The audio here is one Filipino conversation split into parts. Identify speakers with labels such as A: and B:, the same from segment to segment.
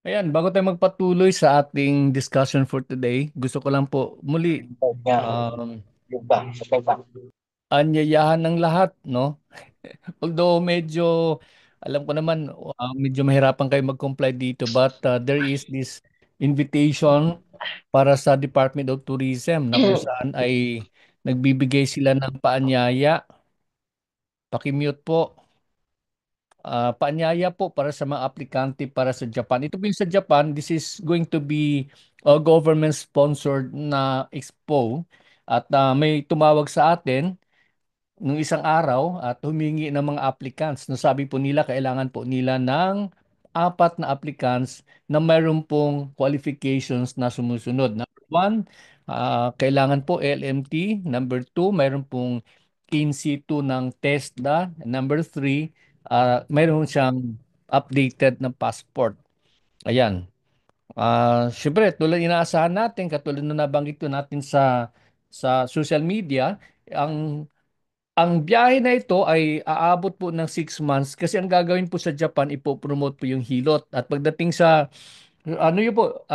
A: Ayan, bago tayo magpatuloy sa ating discussion for today, gusto ko lang po muli um, anyayahan ng lahat, no? Although medyo, alam ko naman, medyo mahirapan kayo mag-comply dito, but there is this invitation para sa Department of Tourism na kung saan ay nagbibigay sila ng paanyaya. Pakimute po. Paanyaya po para sa mga aplikante para sa Japan. Ito po yung sa Japan, this is going to be a government-sponsored na expo at may tumawag sa atin nung isang araw at humingi ng mga applicants. No, sabi po nila, kailangan po nila ng apat na applicants na mayroon pong qualifications na sumusunod. Number one, kailangan po LMT. Number two, mayroon pong in situ ng TESDA. Number three, mayroon siyang updated na passport. Ayan. Siyempre, tulad inaasahan natin, katulad na nabanggit ko natin sa social media, ang ang biyahe na ito ay aabot po ng 6 months kasi ang gagawin po sa Japan, ipopromote po yung hilot. At pagdating sa ano yun po,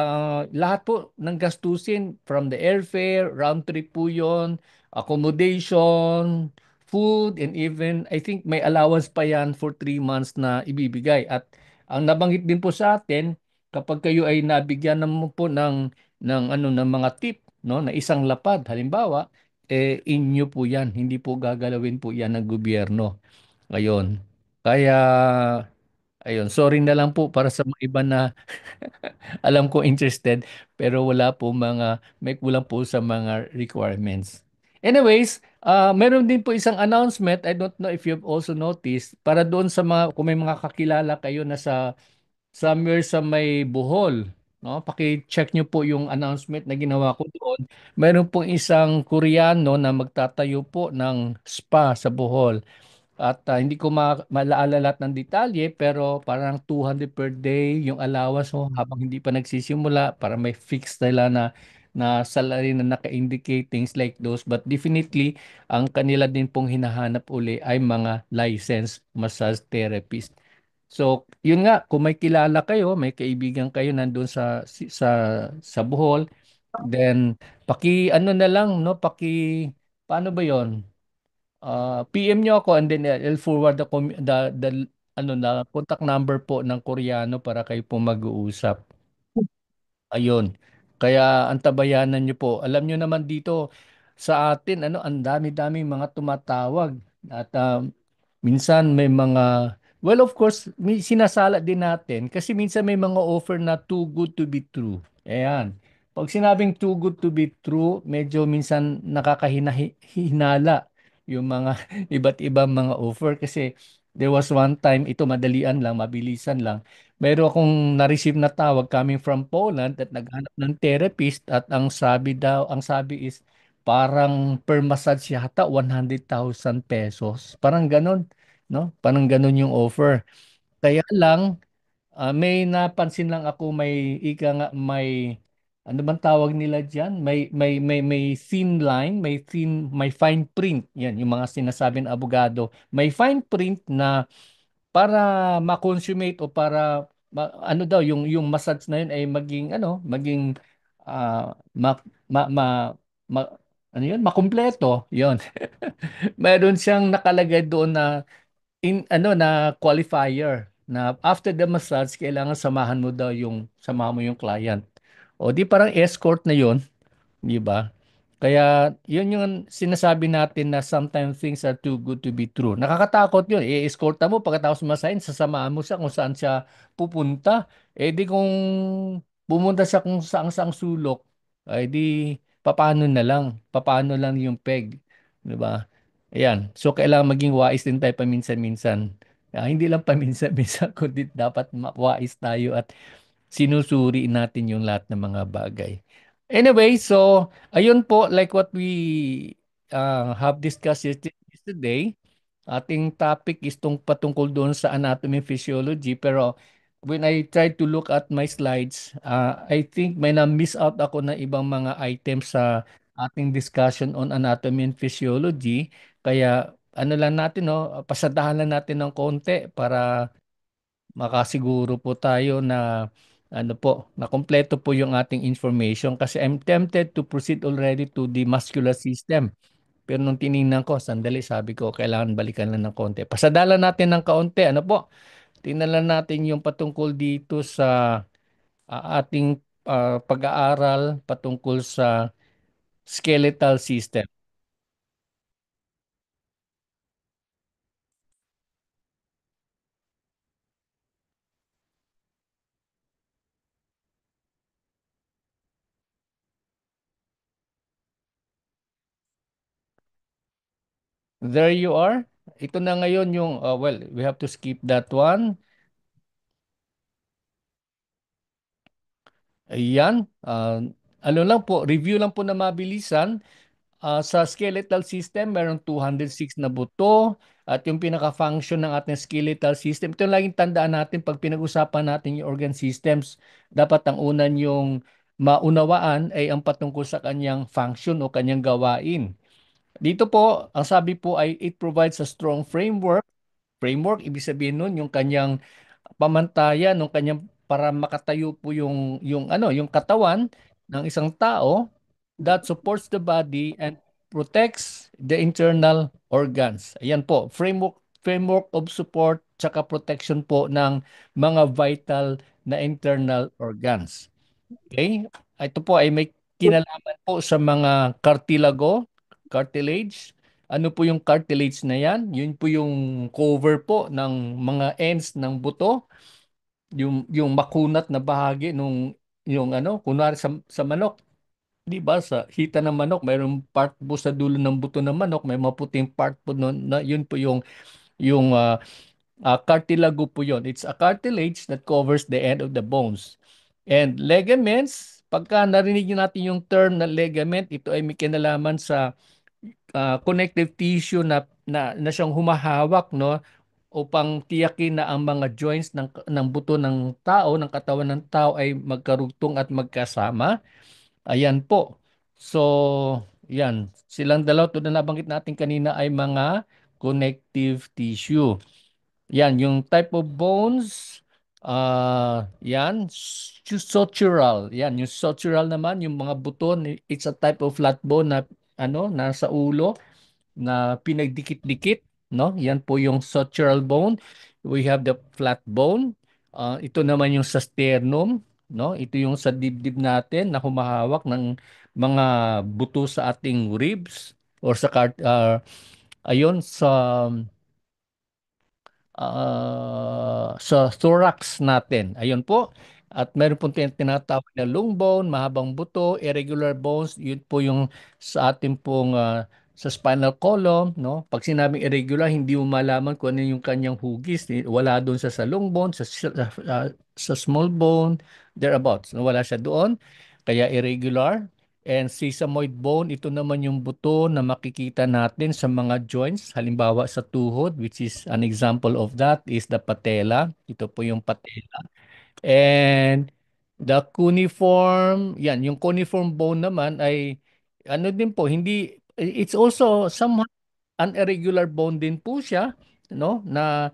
A: lahat po ng gastusin from the airfare, round trip po yun, accommodation, food, and even I think may allowance pa yan for 3 months na ibibigay. At ang nabanggit din po sa atin, kapag kayo ay nabigyan naman po ng mga tip, no, na isang lapad, halimbawa, inyo po yan, hindi po gagalawin po yan ng gobyerno. Ngayon, kaya, ayun, sorry na lang po para sa mga iba na alam ko interested, pero wala po may kulang po sa mga requirements. Anyways, meron din po isang announcement. I don't know if you've also noticed, para doon sa mga, kung may mga kakilala kayo na somewhere sa may Bohol, no? Paki-check nyo po yung announcement na ginawa ko doon. Meron pong isang Koreano na magtatayo po ng spa sa Bohol. At hindi ko malaalala lahat ng detalye pero parang 200 per day yung allowance mo habang hindi pa nagsisimula para may fixed nila na salary na naka-indicate things like those. But definitely, ang kanila din pong hinahanap uli ay mga licensed massage therapist. So, yun nga, kung may kilala kayo, may kaibigan kayo nandun sa Bohol, then ano na lang, no, paano ba yon? PM nyo ako and then I'll forward the ano na contact number po ng Koreano para kayo po mag-uusap. Ayun. Kaya antabayanan nyo po. Alam nyo naman dito sa atin, ang dami-dami mga tumatawag. At minsan may well of course, sinasala din natin kasi minsan may mga offer na too good to be true. Ayan. Pag sinabing too good to be true, medyo minsan nakakahinala yung mga iba't ibang mga offer kasi there was one time, ito madalian lang, mabilisan lang. Meron akong na-receive na tawag coming from Poland at naghanap ng therapist at ang sabi is parang per massage yata 100,000 pesos. Parang ganun, no? Parang ganun yung offer. Kaya lang, may napansin lang ako may ano bang tawag nila diyan? May thin line, may fine print. Yan, yung mga sinasabi ng abogado. May fine print na para ma-consummate o para ano daw yung massage na yun ay maging ah, ma, ma, ma, ma- ano yun makumpleto yun. Meron siyang nakalagay doon na qualifier na after the massage kailangan samahan mo yung client, o di parang escort na yun. Di ba? Kaya yun yung sinasabi natin na sometimes things are too good to be true. Nakakatakot yun. I-escorta mo pagkatapos masahin, sasamahan mo siya kung saan siya pupunta. Eh di kung pumunta siya kung saan saang sulok, ay di papaano na lang? Papaano lang yung peg? Di ba? Ayan. So kailangan maging wais din tayo paminsan-minsan. Hindi lang paminsan-minsan, kundi dapat wais tayo at sinusuri natin yung lahat ng mga bagay. Anyway, so ayun po, like what we have discussed yesterday, ating topic is patungkol doon sa anatomy and physiology. Pero when I try to look at my slides, I think may na-miss out ako na ibang mga items sa ating discussion on anatomy and physiology. Kaya ano lang natin, no, pasadahan lang natin ng konti para makasiguro po tayo na ano po, nakumpleto po yung ating information kasi I'm tempted to proceed already to the muscular system. Pero nung tiningnan ko, sandali, sabi ko, kailangan balikan lang ng konti. Pasadalan natin ng kaunti. Ano po? Tingnan lang natin yung patungkol dito sa ating pag-aaral patungkol sa skeletal system. There you are. Ito na ngayon yung, well, we have to skip that one. Ayan. Ano lang po, review lang po na mabilisan. Sa skeletal system, meron 206 na buto at yung pinaka-function ng ating skeletal system. Ito yung laging tandaan natin pag pinag-usapan natin yung organ systems. Dapat ang unan yung maunawaan ay ang patungkol sa kanyang function o kanyang gawain. Dito po, ang sabi po ay it provides a strong framework. Framework, ibig sabihin nun, yung kanyang pamantayan ng kanyang para makatayo po yung katawan ng isang tao that supports the body and protects the internal organs. Ayan po, framework of support tsaka protection po ng mga vital na internal organs. Okay? Ito po ay may kinalaman po sa mga cartilage. Ano po yung cartilage na yan? Yun po yung cover po ng mga ends ng buto, yung makunat na bahagi yung ano, kunwari sa manok, 'di ba? Sa hita ng manok, mayroong part po sa dulo ng buto ng manok, may maputing part po nun, na yun po yung cartilago po yun. It's a cartilage that covers the end of the bones. And ligaments, pagka narinig natin yung term na ligament, ito ay may kinalaman sa connective tissue na siyang humahawak, no, upang tiyakin na ang mga joints ng buto ng tao, ng katawan ng tao ay magkarugtong at magkasama. Ayan po. So, yan. Silang dalaw, tulad na nabanggit natin kanina, ay mga connective tissue. Yan, yung type of bones, yan, sutural. Yan, yung sutural naman, yung mga buto, it's a type of flat bone na, ano, nasa ulo na pinagdikit-dikit, no? Yan po yung sutural bone. We have the flat bone. Ito naman yung sa sternum, no? Ito yung sa dibdib natin na humahawak ng mga buto sa ating ribs or ayun sa thorax natin. Ayun po. At meron po tinatawag na long bone, mahabang buto, irregular bones. Yun po yung sa ating pong sa spinal column, no? Pag sinabing irregular, hindi mo malaman kung ano yung kanyang hugis. Wala doon sa long bone, sa small bone, thereabouts. No? Wala siya doon. Kaya irregular. And sesamoid bone, ito naman yung buto na makikita natin sa mga joints. Halimbawa sa tuhod, which is an example of that is the patella. Ito po yung patella. And the cuneiform, yan, yung cuneiform bone naman ay ano din po, hindi, it's also somehow an irregular bone din po siya, no? Na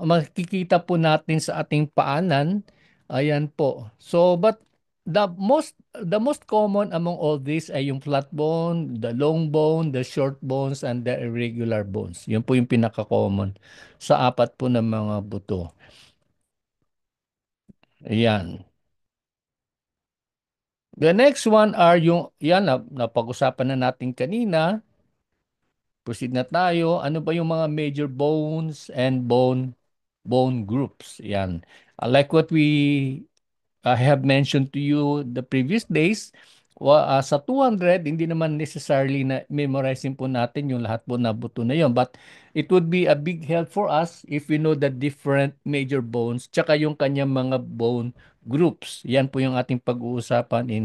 A: makikita po natin sa ating paanan. Ayan po. So, but the most common among all these ay yung flat bone, the long bone, the short bones, and the irregular bones. Yun po yung pinaka-common sa apat po ng mga buto. Ayan. The next one are yung, yan, napag-usapan na natin kanina. Proceed na tayo. Ano ba yung mga major bones and bone groups? Yan. Like what we have mentioned to you the previous days, sa 200, hindi naman necessarily na memorizing po natin yung lahat po na buto na yun. But it would be a big help for us if we know the different major bones tsaka yung kanyang mga bone groups. Yan po yung ating pag-uusapan in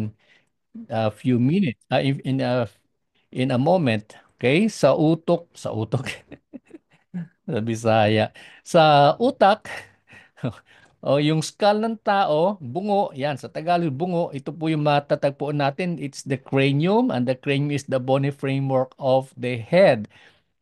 A: a few minutes, in a moment. Okay? Sa utok, sa Bisaya. Sa utak, o yung skull ng tao, bungo, yan, sa Tagalog, bungo, ito po yung matatagpuan natin. It's the cranium, and the cranium is the bony framework of the head.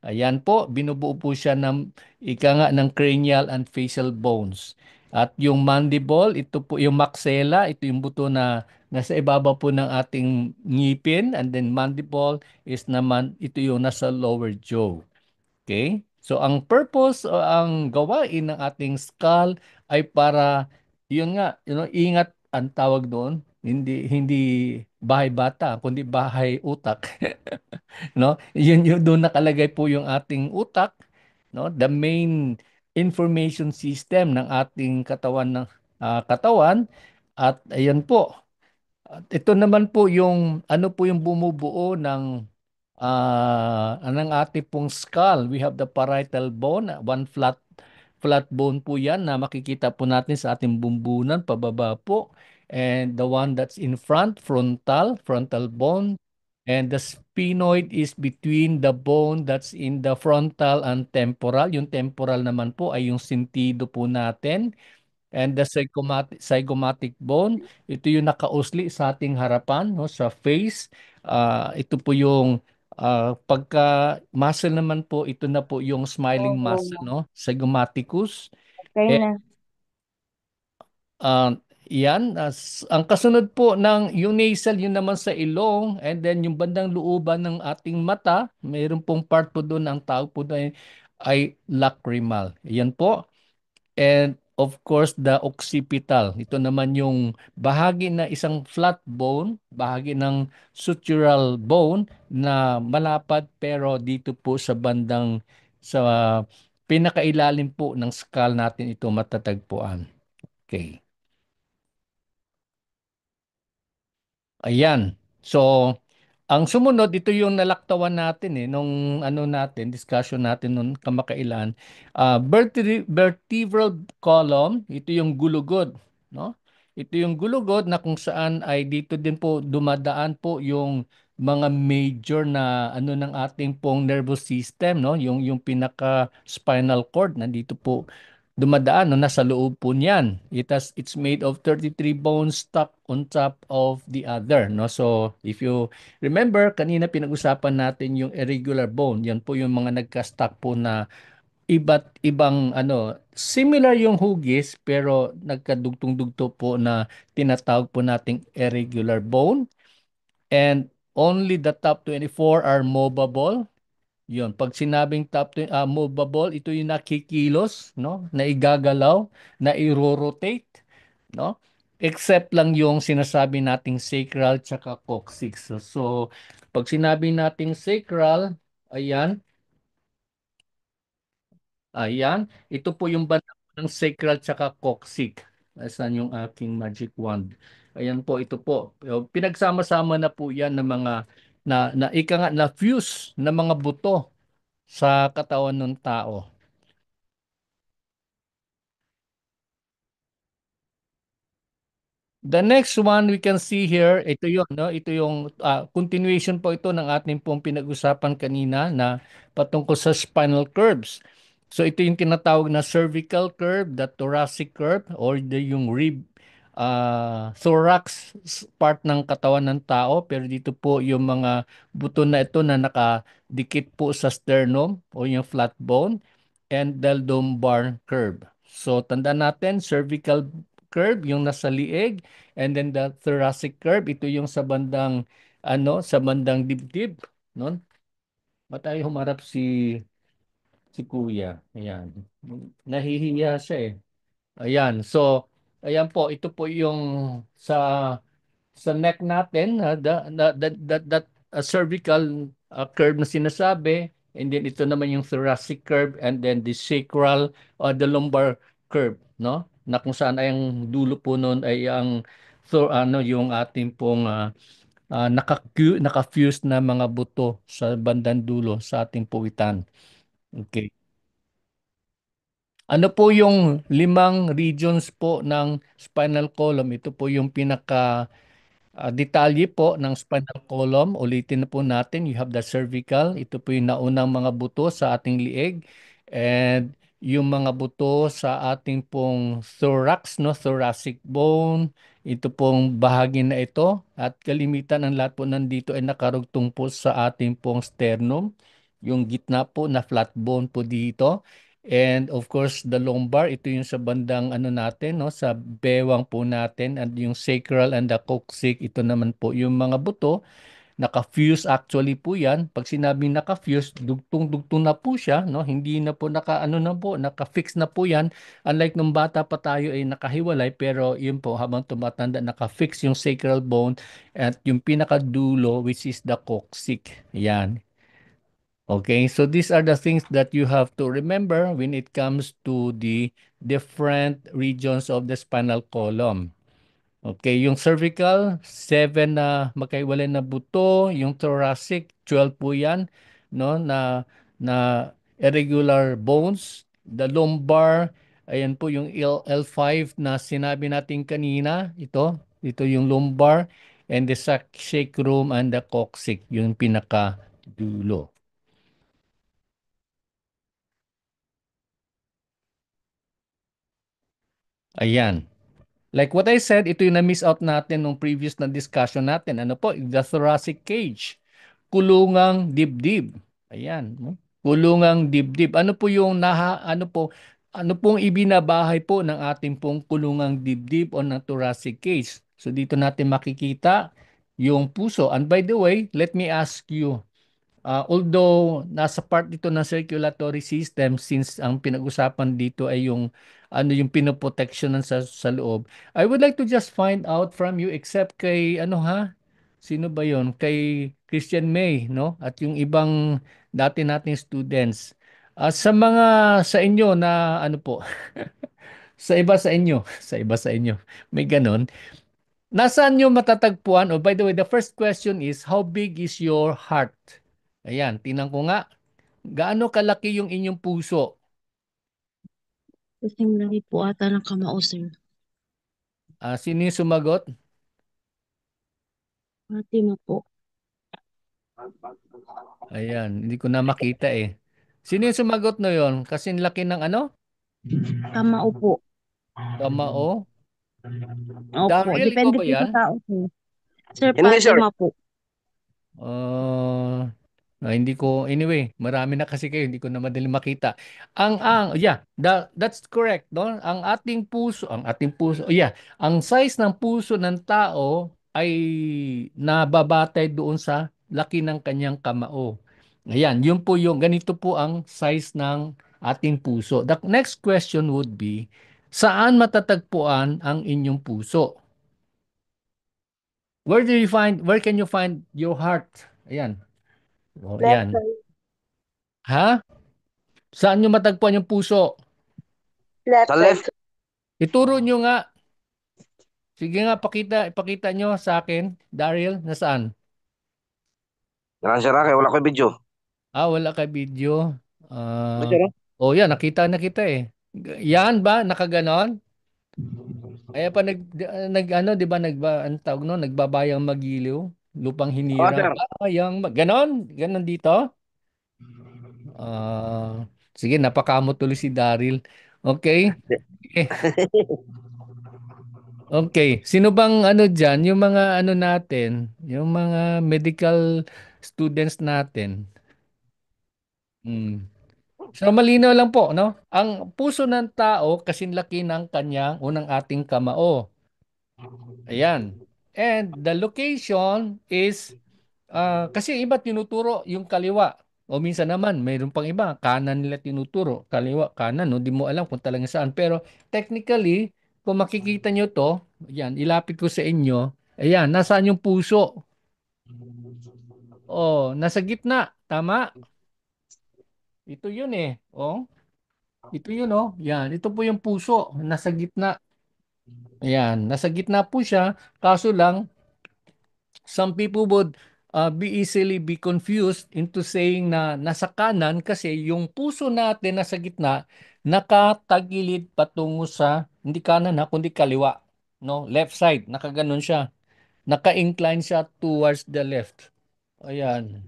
A: Ayan po, binubuo po siya ng ika nga ng cranial and facial bones. At yung mandible, ito po yung maxilla, ito yung buto na nasa ibabaw po ng ating ngipin. And then mandible is naman, ito yung nasa lower jaw. Okay? So ang purpose o ang gawain ng ating skull ay para yun nga, ingat ang tawag doon, hindi bahay bata, kundi bahay utak. No? Yun yung doon nakalagay po yung ating utak, no? The main information system ng ating katawan at ayan po. At ito naman po yung ano po yung bumubuo ng ating pong skull. We have the parietal bone, one flat bone po yan na makikita po natin sa ating bumbunan pababa po. And the one that's in front, frontal bone. And the sphenoid is between the bone that's in the frontal and temporal. Yung temporal naman po ay yung sentido po natin. And the zygomatic bone, ito yung nakausli sa ating harapan, no, sa face. Ito po yung pagka muscle naman po, ito na po yung smiling muscle,
B: Oo.
A: no, zygomaticus.
B: Okay
A: Eh,
B: na.
A: ah, yan, ang kasunod po ng yung nasal, yun naman sa ilong, and then yung bandang looban ng ating mata, mayroon pong part po doon, ang tawag po doon ay lacrimal. Yan po. And of course, the occipital. Ito naman yung bahagi na isang flat bone, bahagi ng sutural bone na malapad pero dito po sa sa pinakailalim po ng skull natin ito matatagpuan. Okay. Ayan. So, ang sumunod, ito yung nalaktawan natin nung ano natin, discussion natin nung kamakailan. Vertebral column, ito yung gulugod, no? Ito yung gulugod na kung saan ay dito din po dumadaan po yung mga major na ano ng ating pong nervous system, no? Yung pinaka spinal cord nandito po dumadaan, no, nasa loob po niyan. It's made of 33 bones stuck on top of the other, no? So, if you remember, kanina pinag-usapan natin yung irregular bone. Yan po yung mga nagka-stuck po na iba't ibang ano, similar yung hugis pero nagkadugtong-dugto po na tinatawag po nating irregular bone. And only the top 24 are movable. Yun, pag sinabing movable, ito yung nakikilos, no? Na igagalaw, na i-rotate, no? Except lang yung sinasabi nating sacral tsaka coccyx. So, pag sinabi nating sacral, ayan, ayan, ito po yung banda ng sacral tsaka coccyx. Asan yung aking magic wand? Ayan po, ito po. Pinagsama-sama na po yan ng mga na ika nga na fuse na mga buto sa katawan ng tao. The next one we can see here, ito yung no, ito yung continuation po ito ng ating pong pinag-usapan kanina na patungkol sa spinal curves. So ito yung tinatawag na cervical curve, the thoracic curve, or yung rib thorax part ng katawan ng tao. Pero dito po yung mga buto na ito na nakadikit po sa sternum o yung flat bone and the lumbar curve. So tanda natin, cervical curve yung nasa liig. And then the thoracic curve, ito yung sa bandang sa bandang dibdib, no? Ba't tayo humarap si Kuya? Ayan. Nahihiya siya eh. Ayan. So, ayan po, ito po yung sa neck natin, that cervical curve na sinasabi, and then ito naman yung thoracic curve, and then the sacral or the lumbar curve, no? Na kung saan ay ang dulo po noon ay ang yung ating pong naka-fuse na mga buto sa bandang dulo sa ating puwitan. Okay. Ano po yung limang regions po ng spinal column? Ito po yung pinaka detalye po ng spinal column. Ulitin na po natin. You have the cervical. Ito po yung naunang mga buto sa ating liig. And yung mga buto sa ating pong thorax, no? Thoracic bone. Ito pong bahagi na ito. At kalimitan ang lahat po nandito ay nakarugtong po sa ating pong sternum. Yung gitna po na flat bone po dito. And of course, the lumbar, ito yung sa bandang ano natin, no, sa bewang po natin, and yung sacral and the coccyx, ito naman po yung mga buto. Naka-fuse actually po yan. Pag sinabing naka-fuse, dugtong-dugtong na po siya, no? Hindi na po naka-ano na po, naka-fix na po yan. Unlike nung bata pa tayo ay nakahiwalay, pero yun po habang tumatanda, naka-fix yung sacral bone at yung pinakadulo which is the coccyx. Yan. Okay, so these are the things that you have to remember when it comes to the different regions of the spinal column. Okay, yung cervical, 7 na magkaiwalay na buto, yung thoracic, 12 po yan, no, na irregular bones, the lumbar, ayan po yung L5 na sinabi natin kanina, ito yung lumbar, and the sacrum and the coccyx, yung pinaka dulo. Ayan. Like what I said, ito yung na-miss out natin nung previous na discussion natin. Ano po? The thoracic cage. Kulungang dibdib. Ayan. No? Kulungang dibdib. Ano pong ibinabahay po ng ating pong kulungang dibdib o ng thoracic cage? So dito natin makikita yung puso. And by the way, let me ask you, although nasa part dito ng circulatory system, since ang pinag-usapan dito ay yung yung pinoproteksyonan sa loob, I would like to just find out from you, except kay sino ba yon? Kay Christian May, no? At yung ibang dati nating students. Sa inyo na ano po, sa iba sa inyo, may ganon. Nasaan nyo matatagpuan? Oh, by the way, the first question is, how big is your heart? Ayan, tingnan ko nga. Gaano kalaki yung inyong puso?
B: Kasing laki po ata ng kamao, sir.
A: Sino yung sumagot?
B: Fatima po.
A: Ayan, hindi ko na makita eh. Sino yung sumagot na yon? Kasi laki ng ano?
B: Kamao po.
A: Kamao?
B: Opo.
A: Daryl, ikaw
B: Depende
A: ba
B: po sa
A: yan?
B: tao, sir. Sir
C: Hindi, sir.
B: Fatima po.
A: Hindi ko, anyway, marami na kasi kayo, hindi ko na madali makita. Yeah, that's correct, no? Ang size ng puso ng tao ay nababatay doon sa laki ng kanyang kamao. Ayan, yun po ganito po ang size ng ating puso. The next question would be, saan matatagpuan ang inyong puso? Where can you find your heart? Ayan. O,
C: Left
A: ayan.
C: side.
A: Ha? Saan nyo matagpuan yung puso?
C: Left Sa side. Left.
A: Ituro nyo nga. Sige nga, ipakita nyo sa akin, Daryl, nasaan?
C: Yan, sir, wala ko video.
A: Wala ka video.
C: Ano,
A: Ah,
C: sir?
A: yan, nakita na kita eh. Yan ba? Nakaganon? Kaya pa ano, 'di ba, ang tawag no, nagbabayang magiliw, lupang
C: Oo,
A: hinirang.
C: sir.
A: Ganon? Ganon dito? Ah, sige, napakamot tuloy si Daryl. Okay? Eh, Okay, sino bang ano diyan, yung mga ano natin, yung mga medical students natin. Hmm. So malinaw lang po, no? Ang puso ng tao kasing laki ng kanyang unang ating kamao. Ayan. And the location is kasi yung iba tinuturo yung kaliwa. O minsan naman, mayroon pang iba, kanan nila tinuturo. Kaliwa, kanan, no? Di mo alam kung talagang saan. Pero technically, kung makikita nyo to, yan, ilapit ko sa inyo, ayan, nasaan yung puso? Oh, nasa gitna. Tama? Ito yun eh. Oh, ito yun oh. Yan, ito po yung puso. Nasa gitna. Ayan, nasa gitna po siya. Kaso lang, some people would be easily be confused into saying na nasa kanan kasi yung puso natin nasa gitna nakatagilid patungo sa hindi kanan ha kundi kaliwa, no, left side, nakaganon siya, naka-incline siya towards the left. Ayan.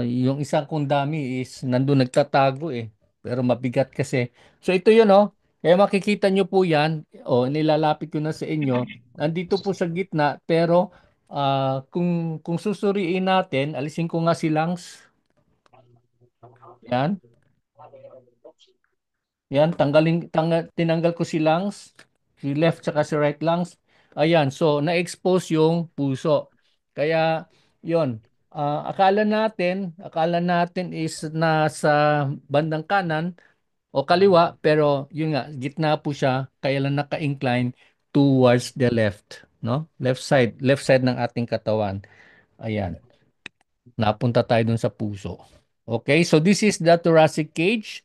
A: Yung isang kong dami is nandun nagtatago eh. Pero mabigat kasi. So ito yun oh. Kaya makikita nyo po yan. Nilalapit ko na sa inyo. Nandito po sa gitna. Pero kung susuriin natin, alisin ko nga si lungs. Yan. Yan, tinanggal ko si lungs, si left tsaka si right lungs. Ayan, so na-expose yung puso. Kaya, yon, akala natin is nasa bandang kanan o kaliwa, pero yun nga, gitna po siya, kaya lang naka-incline towards the left, no? Left side ng ating katawan. Ayan, napunta tayo dun sa puso. Okay, so this is the thoracic cage.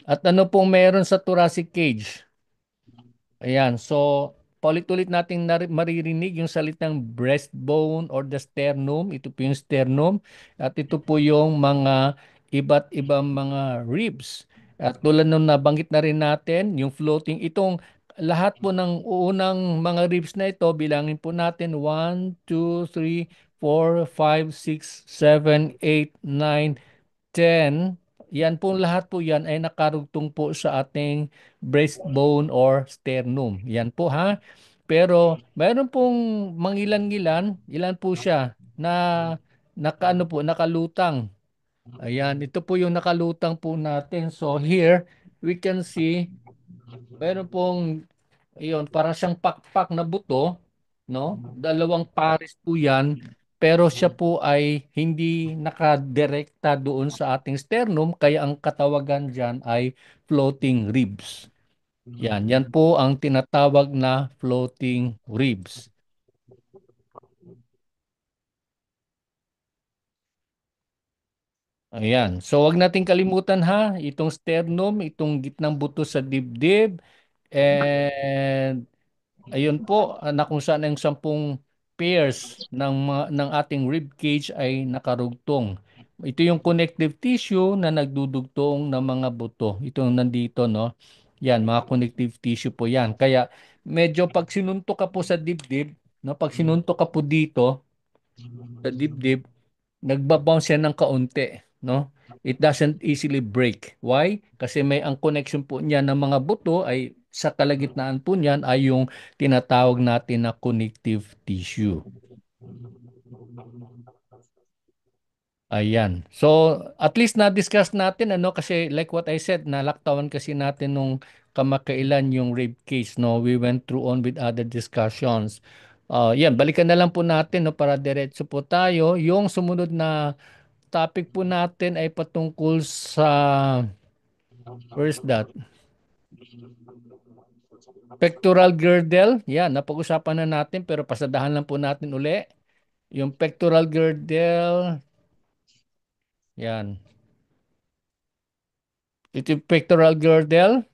A: At ano pong meron sa thoracic cage? Ayan, so paulit-ulit nating maririnig yung salitang breastbone or the sternum. Ito po yung sternum. At ito po yung mga iba't ibang mga ribs. At tulad nung nabanggit na rin natin, yung floating, itong lahat po ng unang mga ribs na ito, bilangin po natin 1, 2, 3, 4, 5, 6, 7, 8, 9, 10. Yan po lahat po yan ay nakarugtong po sa ating breastbone or sternum. Yan po ha. Pero mayroon pong mangilan-ngilan, ilan po siya na nakalutang. Ayan, ito po yung nakalutang po natin. So here we can see mayroon pong iyon, para siyang pakpak na buto, no? Dalawang pares po 'yan, pero siya po ay hindi nakadirekta doon sa ating sternum, kaya ang katawagan diyan ay floating ribs. Yan po ang tinatawag na floating ribs. Ayan. So wag nating kalimutan ha, itong sternum, itong gitnang buto sa dibdib, and ayun po, na kung saan ang 10 pairs ng ating rib cage ay nakarugtong. Ito yung connective tissue na nagdudugtong ng mga buto. Ito yung nandito, no? Yan, mga connective tissue po yan. Kaya medyo pag sinuntok ka po sa dibdib, no? Pag sinuntok ka po dito sa dibdib, nagbabounce yan ng kaunti, no? It doesn't easily break. Why? Kasi may ang connection po niya ng mga buto ay sa kalagitnaan po niyan ay yung tinatawag natin na connective tissue. Ayan. So, at least na-discuss natin ano kasi like what I said, nalaktawan kasi natin nung kamakailan yung rape case, no. We went through on with other discussions. Yan, balikan na lang po natin no para diretso po tayo. Yung sumunod na topic po natin ay patungkol sa where's that? Pectoral girdle. Yan, napag-usapan na natin pero pasadahan lang po natin uli. Yung pectoral girdle. Yan. Ito yung pectoral girdle.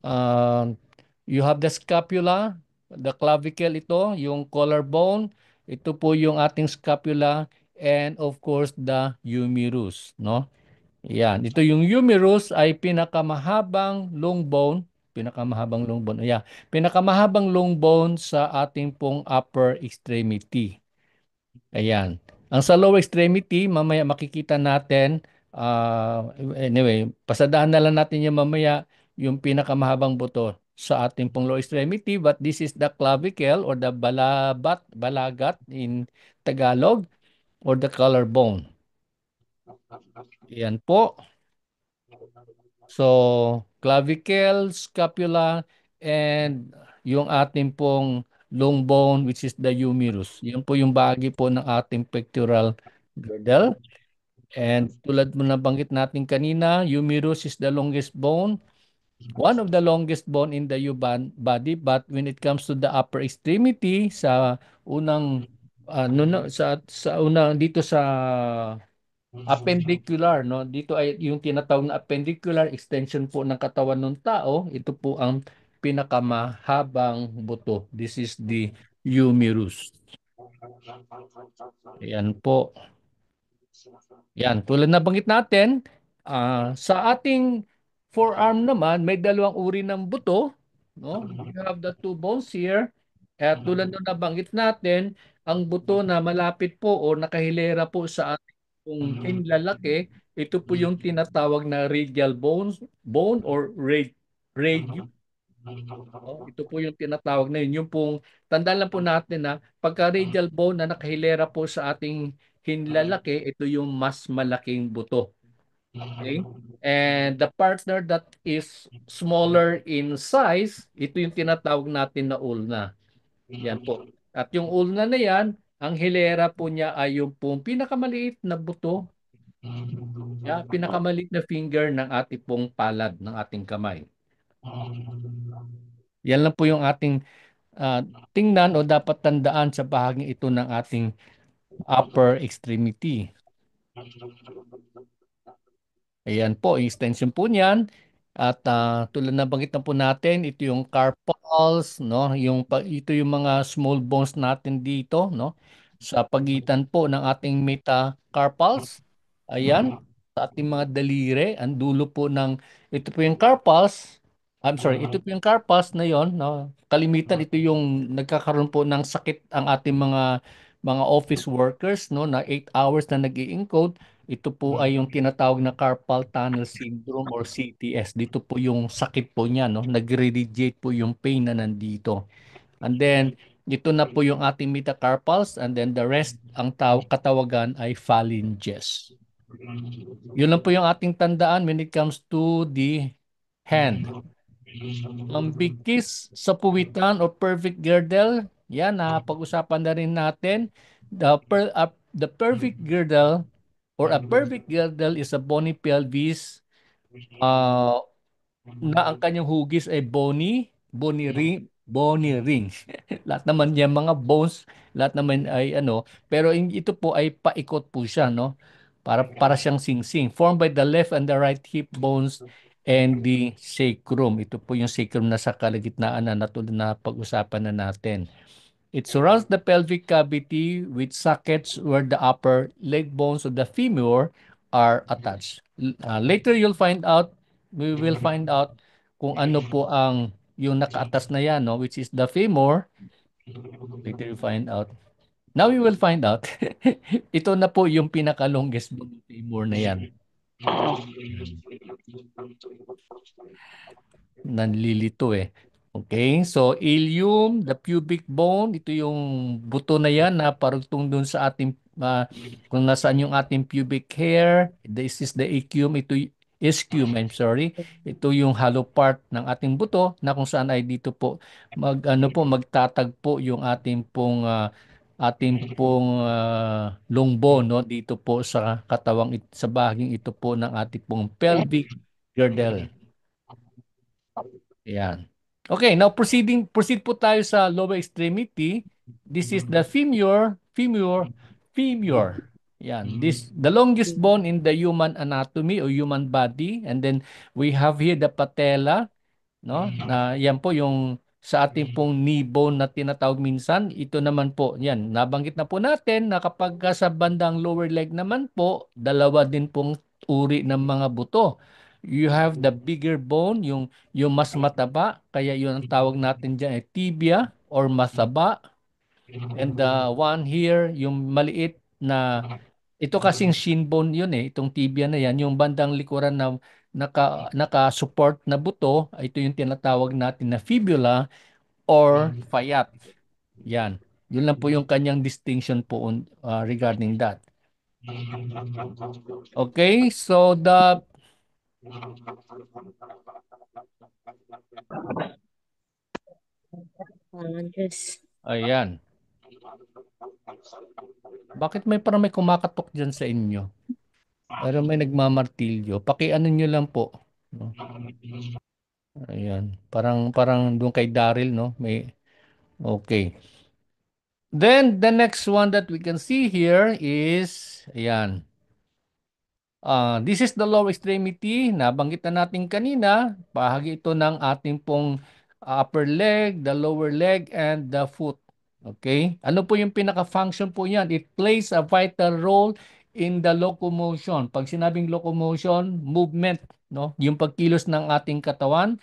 A: Uh, you have the scapula, the clavicle ito, yung collarbone. Ito po yung ating scapula and of course the humerus, no? Yan. Ito yung humerus ay pinakamahabang long bone. Yeah. Pinakamahabang long bone sa ating pong upper extremity. Ayan. Ang sa lower extremity, mamaya makikita natin, anyway, pasadahan na lang natin yung mamaya yung pinakamahabang buto sa ating pong lower extremity, but this is the clavicle or the balagat in Tagalog or the collarbone. Yan po. So, clavicle, scapula, and yung ating pong long bone which is the humerus. Yan po yung bahagi po ng ating pectoral girdle. And tulad mo nabanggit natin kanina, humerus is the longest bone, one of the longest bone in the human body, but when it comes to the upper extremity sa unang sa unang dito sa appendicular, no? Dito ay yung tinatawag na appendicular extension po ng katawan ng tao. Ito po ang pinakamahabang buto. This is the humerus. Ayan po. Yan, tulad na banggit natin, sa ating forearm naman, may dalawang uri ng buto. No? We have the two bones here. At tulad na nabanggit natin, ang buto na malapit po o nakahilera po sa ating hinlalaki, ito po yung tinatawag na radial bone or radius. Oh, ito po yung tinatawag na yun. Yung pong, tandaan lang po natin na pagka radial bone na nakahilera po sa ating hinlalaki, ito yung mas malaking buto. Okay? And the partner that is smaller in size, ito yung tinatawag natin na ulna. Yan po. At yung ulna na yan, ang hilera po niya ay yung pong pinakamaliit na buto, pinakamaliit na finger ng ating pong palad ng ating kamay. Yan lang po yung ating ah, tingnan o dapat tandaan sa bahaging ito ng ating upper extremity. Ayan po, yung extension po niyan. At tulad na banggit na po natin, ito yung carpals, no? Ito yung mga small bones natin dito, no? Sa pagitan po ng ating metacarpals. Ayan, sa ating mga daliri, ang dulo po ito po yung carpals. I'm sorry, ito po yung carpals na yon, no? Kalimitan ito yung nagkakaroon po ng sakit ang ating mga office workers, no? Na 8 hours na nag-i-encode. Ito po ay yung tinatawag na carpal tunnel syndrome or CTS. Dito po yung sakit po niya, no? Nag-radiate po yung pain na nandito. And then, ito na po yung ating metacarpals and then the rest, ang katawagan ay phalanges. Yun lang po yung ating tandaan when it comes to the hand. Ang bigkis sa puwitan o perfect girdle, yan na pag-usapan na rin natin. The perfect girdle or a perfect girdle is a bony pelvis uh, na ang kanyang hugis ay bony ring. Lahat naman niya mga bones, lahat naman ay ano, pero ito po ay paikot po siya, no? Para siyang singsing. Formed by the left and the right hip bones and the sacrum. Ito po yung sacrum na sa kalagitnaan na tulad na pag-usapan na natin. It surrounds the pelvic cavity with sockets where the upper leg bones of the femur are attached. Later we will find out kung ano po ang yung nakaatas na yan, no, which is the femur. Later you find out. Now we will find out. Ito na po yung pinaka-longest bone ng femur na yan. Nanlilito eh. Okay, so ilium, the pubic bone, ito yung buto na yan na parugtong dun sa ating, kung nasaan yung ating pubic hair, this is the ischium, ischium, I'm sorry. Ito yung hollow part ng ating buto na kung saan ay dito po, magtatagpo yung ating pong long bone, no? Dito po sa sa bahaging ito po ng ating pong pelvic girdle. Ayan. Okay, now proceed po tayo sa lower extremity. This is the femur. Yan. The longest bone in the human anatomy or human body. And then we have here the patella, no? Na yan po yung sa ating pong knee bone na tinatawag minsan. Ito naman po, yan. Nabanggit na po natin na kapag sa bandang lower leg naman po, dalawa din pong uri ng mga buto. You have the bigger bone, yung mas mataba, kaya yun ang tawag natin dyan ay tibia or masaba. And the one here, yung maliit na, ito kasing shin bone yun eh, itong tibia na yan, yung bandang likuran na naka-support na buto, ito yung tinatawag natin na fibula or fayat. Yan. Yun lang po yung kanyang distinction po regarding that. Okay, so
B: Yes.
A: ayan. Bakit parang may kumakatok dyan sa inyo? Pero may nagmamartilyo. Pakiano nyo lang po. No? Ayan. Parang doon kay Daryl, no? Okay. Then, the next one that we can see here is, ayan. This is the lower extremity. Nabanggit na natin kanina. Bahagi ito ng ating pong upper leg, the lower leg, and the foot. Okay? Ano po yung pinaka-function po yan? It plays a vital role in the locomotion. Pag sinabing locomotion, movement, no? Yung pagkilos ng ating katawan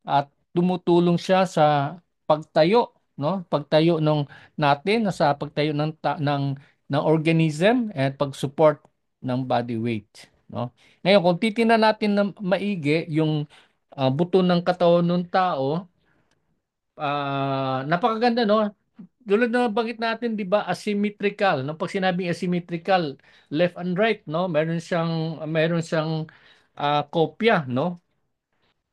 A: at tumutulong siya sa pagtayo, no? Pagtayo natin sa pagtayo ng organism at pag-support ng body weight, no? Ngayon, kung titingnan natin na maigi yung buto ng katawan ng tao, napakaganda, no? tulad na banggit natin, 'di ba, asymmetrical, no? Pag sinabing asymmetrical, left and right, no? Meron siyang kopya, no?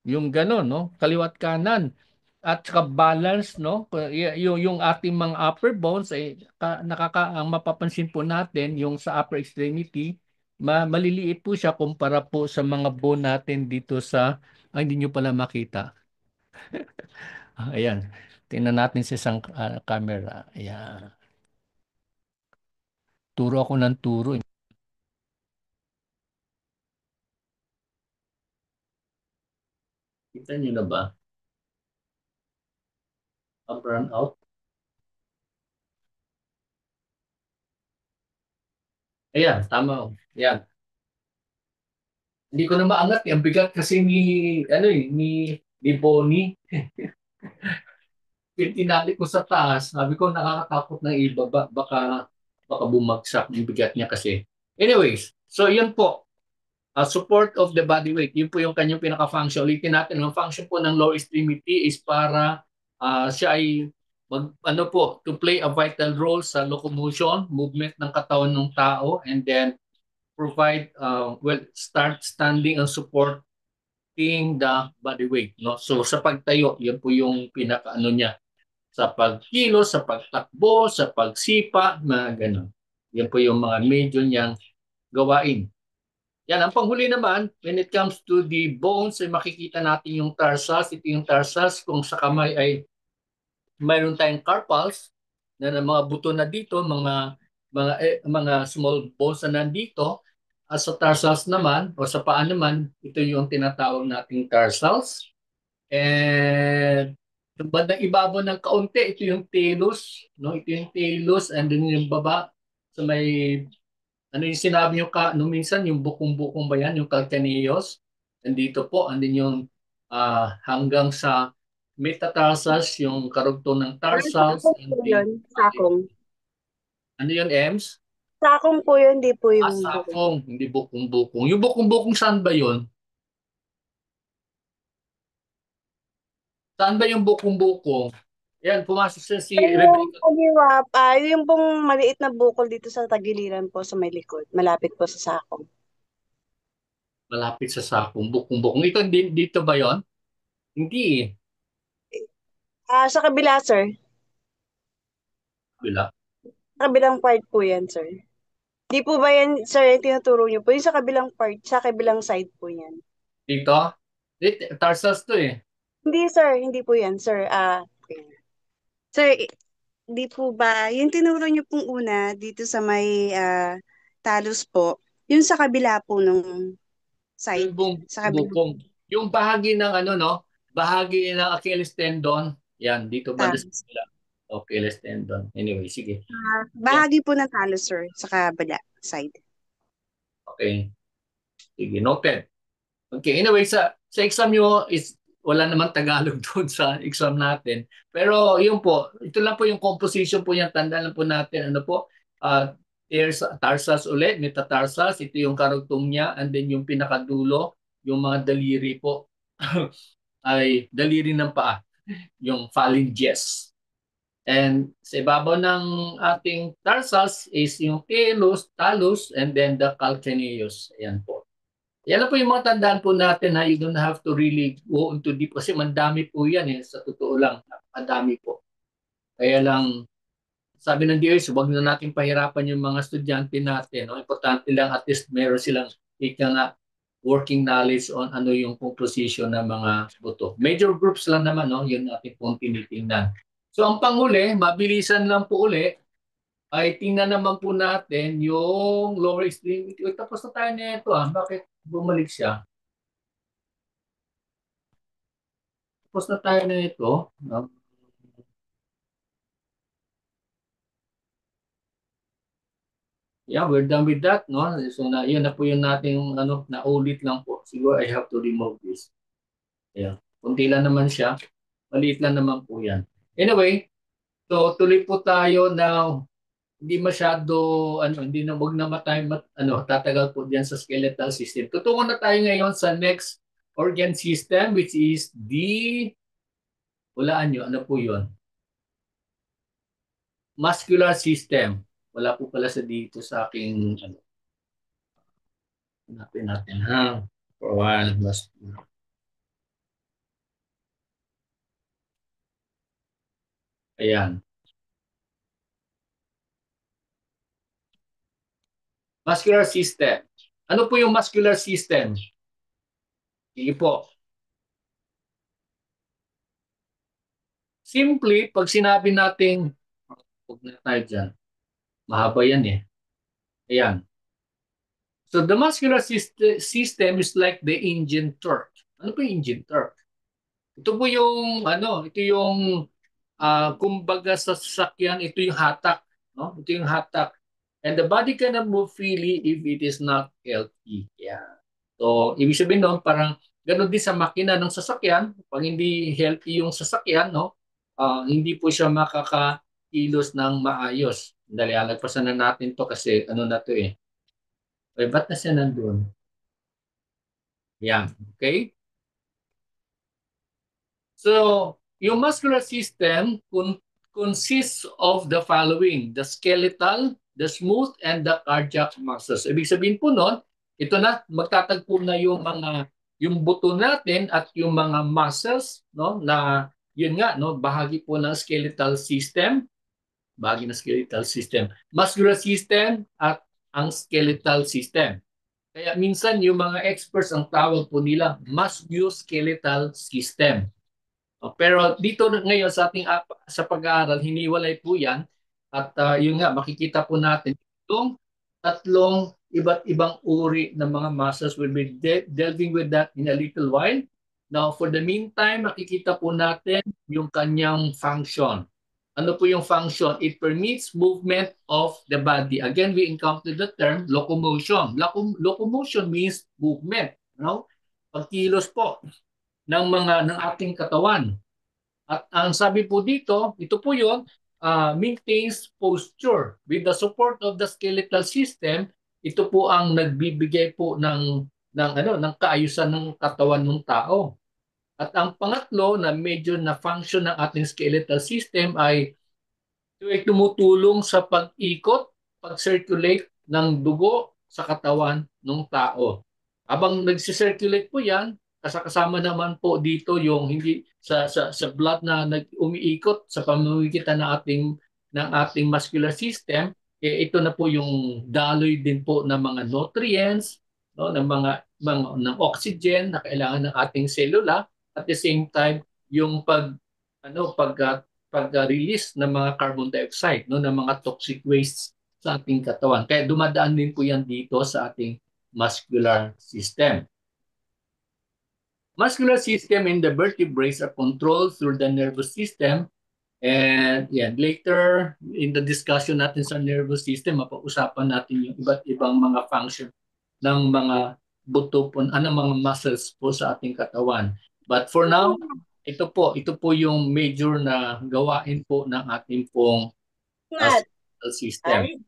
A: Yung gano'n, no? Kaliwat kanan. At saka balance, no? Yung ating mga upper bones ay ang mapapansin po natin yung sa upper extremity, maliliit po siya kumpara po sa mga bone natin dito hindi nyo pala makita. Ayan. Tingnan natin sa isang camera. Ayan. Turo ako ng turo. Kita nyo na ba? Up and out. Ayan, tama. Ayan. Hindi ko na maangat. Ang bigat kasi ni Bonnie. Tinali ko sa taas. Sabi ko, nakakatakot na ibaba. Baka bumagsak yung bigat niya kasi. Anyways, so yun po. Support of the body weight. Yun po yung kanyang pinaka-function. Ulitin natin. Ang function po ng lower extremity is para siya ay to play a vital role sa locomotion, movement ng katawan ng tao, and then provide, start standing and supporting the body weight. No? So sa pagtayo, yan po yung pinaka-ano niya. Sa pagkilos, sa pagtakbo, sa pagsipa, mga ganun. Yan po yung mga major niyang gawain. Yan, ang panghuli naman, when it comes to the bones, ay makikita natin yung tarsals. Ito yung tarsals. Kung sa kamay ay mayroon tayong carpals na mga buto na dito, mga small bones na nandito. At sa tarsals naman, o sa paa naman, ito yung tinatawag nating tarsals. And yung bandang ibabaw ng kaunti, ito yung talus, no? Ito yung talus, and then yung baba sa may ano yung sinabi nyo nung minsan, yung bukong-bukong ba yan, yung calcaneus. Nandito po, andin yung hanggang sa metatarsals, yung karugtong ng tarsals,
B: Sakong po
A: and
B: yun. Sakong.
A: ano yun, Ems?
B: Sakong po yun, di po yung buko.
A: Sakong, hindi bukong-bukong. Yung bukong-bukong saan ba yun? Saan ba yung bukong-bukong? Yan, pumasok siya si
B: Yung
A: Rebecca.
B: kaliwa, yung pong maliit na bukol dito sa tagiliran po sa may likod. Malapit po sa sakong.
A: Malapit sa sakong, bukong-bukong. Ito, dito ba yon? Hindi eh.
B: Sa kabila, sir.
A: Bila.
B: Sa kabilang part po yan, sir. Di po ba yan, sir, yung tinuturo niyo po? Yung sa kabilang part, sa kabilang side po yan.
A: Dito? Tarsals to eh.
B: Hindi, sir. Hindi po yan, sir. Sir, di po ba, yung tinuro niyo pong una dito sa may talus po, yung sa kabila po nung
A: Yung
B: side, sa kabila
A: bukong. Yung bahagi ng ano, no? Bahagi ng Achilles tendon. Yan, dito banda sa
B: talus.
A: kabila. Achilles tendon. Anyway, sige. Yan.
B: Bahagi po ng talus, sir, sa kabila side.
A: Okay. Sige, noted. Okay, anyway, sa exam nyo is wala naman Tagalog doon sa exam natin. Pero yun po, ito lang po yung composition po niyan. Tandaan lang po natin, ano po, tarsals ulit, metatarsals, ito yung karugtong niya, and then yung pinakadulo, yung mga daliri po, ay daliri ng paa, yung phalanges. And sa ibabaw ng ating tarsals is yung talus, and then the calcaneus. Ayan po. Yan na po yung mga tandaan po natin ha. You don't have to really go into deep kasi mandami po yan eh. Sa totoo lang, madami po. Kaya lang, sabi ng DOS, huwag na natin pahirapan yung mga estudyante natin. No? Importante lang at least meron silang ika nga working knowledge on ano yung composition ng mga buto. Major groups lang naman, no? Yun natin pong tinitingnan. So ang panghuli, mabilisan lang po uli, ay tingnan naman po natin yung lower extremity. Uy, tapos na tayo na ito ah. Bakit bumalik siya? Tapos na tayo na ito. No? Yeah, we're done with that. No? So yun na po yung nating naulit lang po. Siguro I have to remove this. Yeah. Kunti lang naman siya. Maliit lang naman po yan. Anyway, so tuloy po tayo na hindi masyado hindi na wag na tatagal po diyan sa skeletal system. Tutungo na tayo ngayon sa next organ system, which is hulaan nyo, ano po 'yon? muscular system. Wala po pala sa dito sa aking ano. Hanapin natin ha. For a while, muscular. Ayan. Muscular system. Ano po yung muscular system? Sige po. Simply, pag sinabi natin, huwag na tayo dyan. Mahaba yan eh. Ayan. So the muscular system is like the engine torque. Ano po yung engine torque? Ito po yung ano, ito yung kumbaga sa sasakyan, ito yung hatak, no? Ito yung hatak. And the body cannot move freely if it is not healthy. Yeah. So, ibig sabihin noon, parang ganoon din sa makina ng sasakyan, pag hindi healthy yung sasakyan, no? Hindi po siya makakakilos ng maayos. Dali, alagpasan na natin to kasi ano na to eh. Eh, ba't na siya nandun? Yan. Okay? So, yung muscular system consists of the following: the skeletal, the smooth, and the cardiac muscles. Ibig sabihin po nun, ito na, magtatagpo na yung buto natin at yung mga muscles, no, na yun nga, no, bahagi po ng skeletal system, bahagi ng skeletal system, muscular system at ang skeletal system. Kaya minsan yung mga experts ang tawag po nila musculoskeletal system. Pero dito ngayon sa ating sa pag-aaral, hiniwalay po yan. At yun nga, makikita po natin itong tatlong iba't ibang uri ng mga muscles. We'll be delving with that in a little while. Now, for the meantime, makikita po natin yung kanyang function. Ano po yung function? It permits movement of the body. Again, we encounter the term locomotion. Locomotion means movement. No? Pagkilos po ng ating katawan. At ang sabi po dito, ito po yun, maintains posture. With the support of the skeletal system, ito po ang nagbibigay po ng kaayusan ng katawan ng tao. At ang pangatlo na medyo na function ng ating skeletal system ay ito ay tumutulong sa pag-ikot, pag-circulate ng dugo sa katawan ng tao. Habang nag-circulate po yan, kasama naman po dito yung hindi sa blood na umiikot sa pamamagitan ng ating muscular system, ito na po yung daloy din po ng mga nutrients, no, ng ng oxygen na kailangan ng ating selula, at the same time yung pag-release ng mga carbon dioxide, no, ng mga toxic wastes sa ating katawan. Kaya dumadaan din po yan dito sa ating muscular system. Muscular system in the vertebrates are controlled through the nervous system. And yan, later in the discussion natin sa nervous system, mapag-usapan natin yung iba't ibang mga function ng mga buto po, mga muscles po sa ating katawan. But for now, ito po yung major na gawain po ng ating pong skeletal system.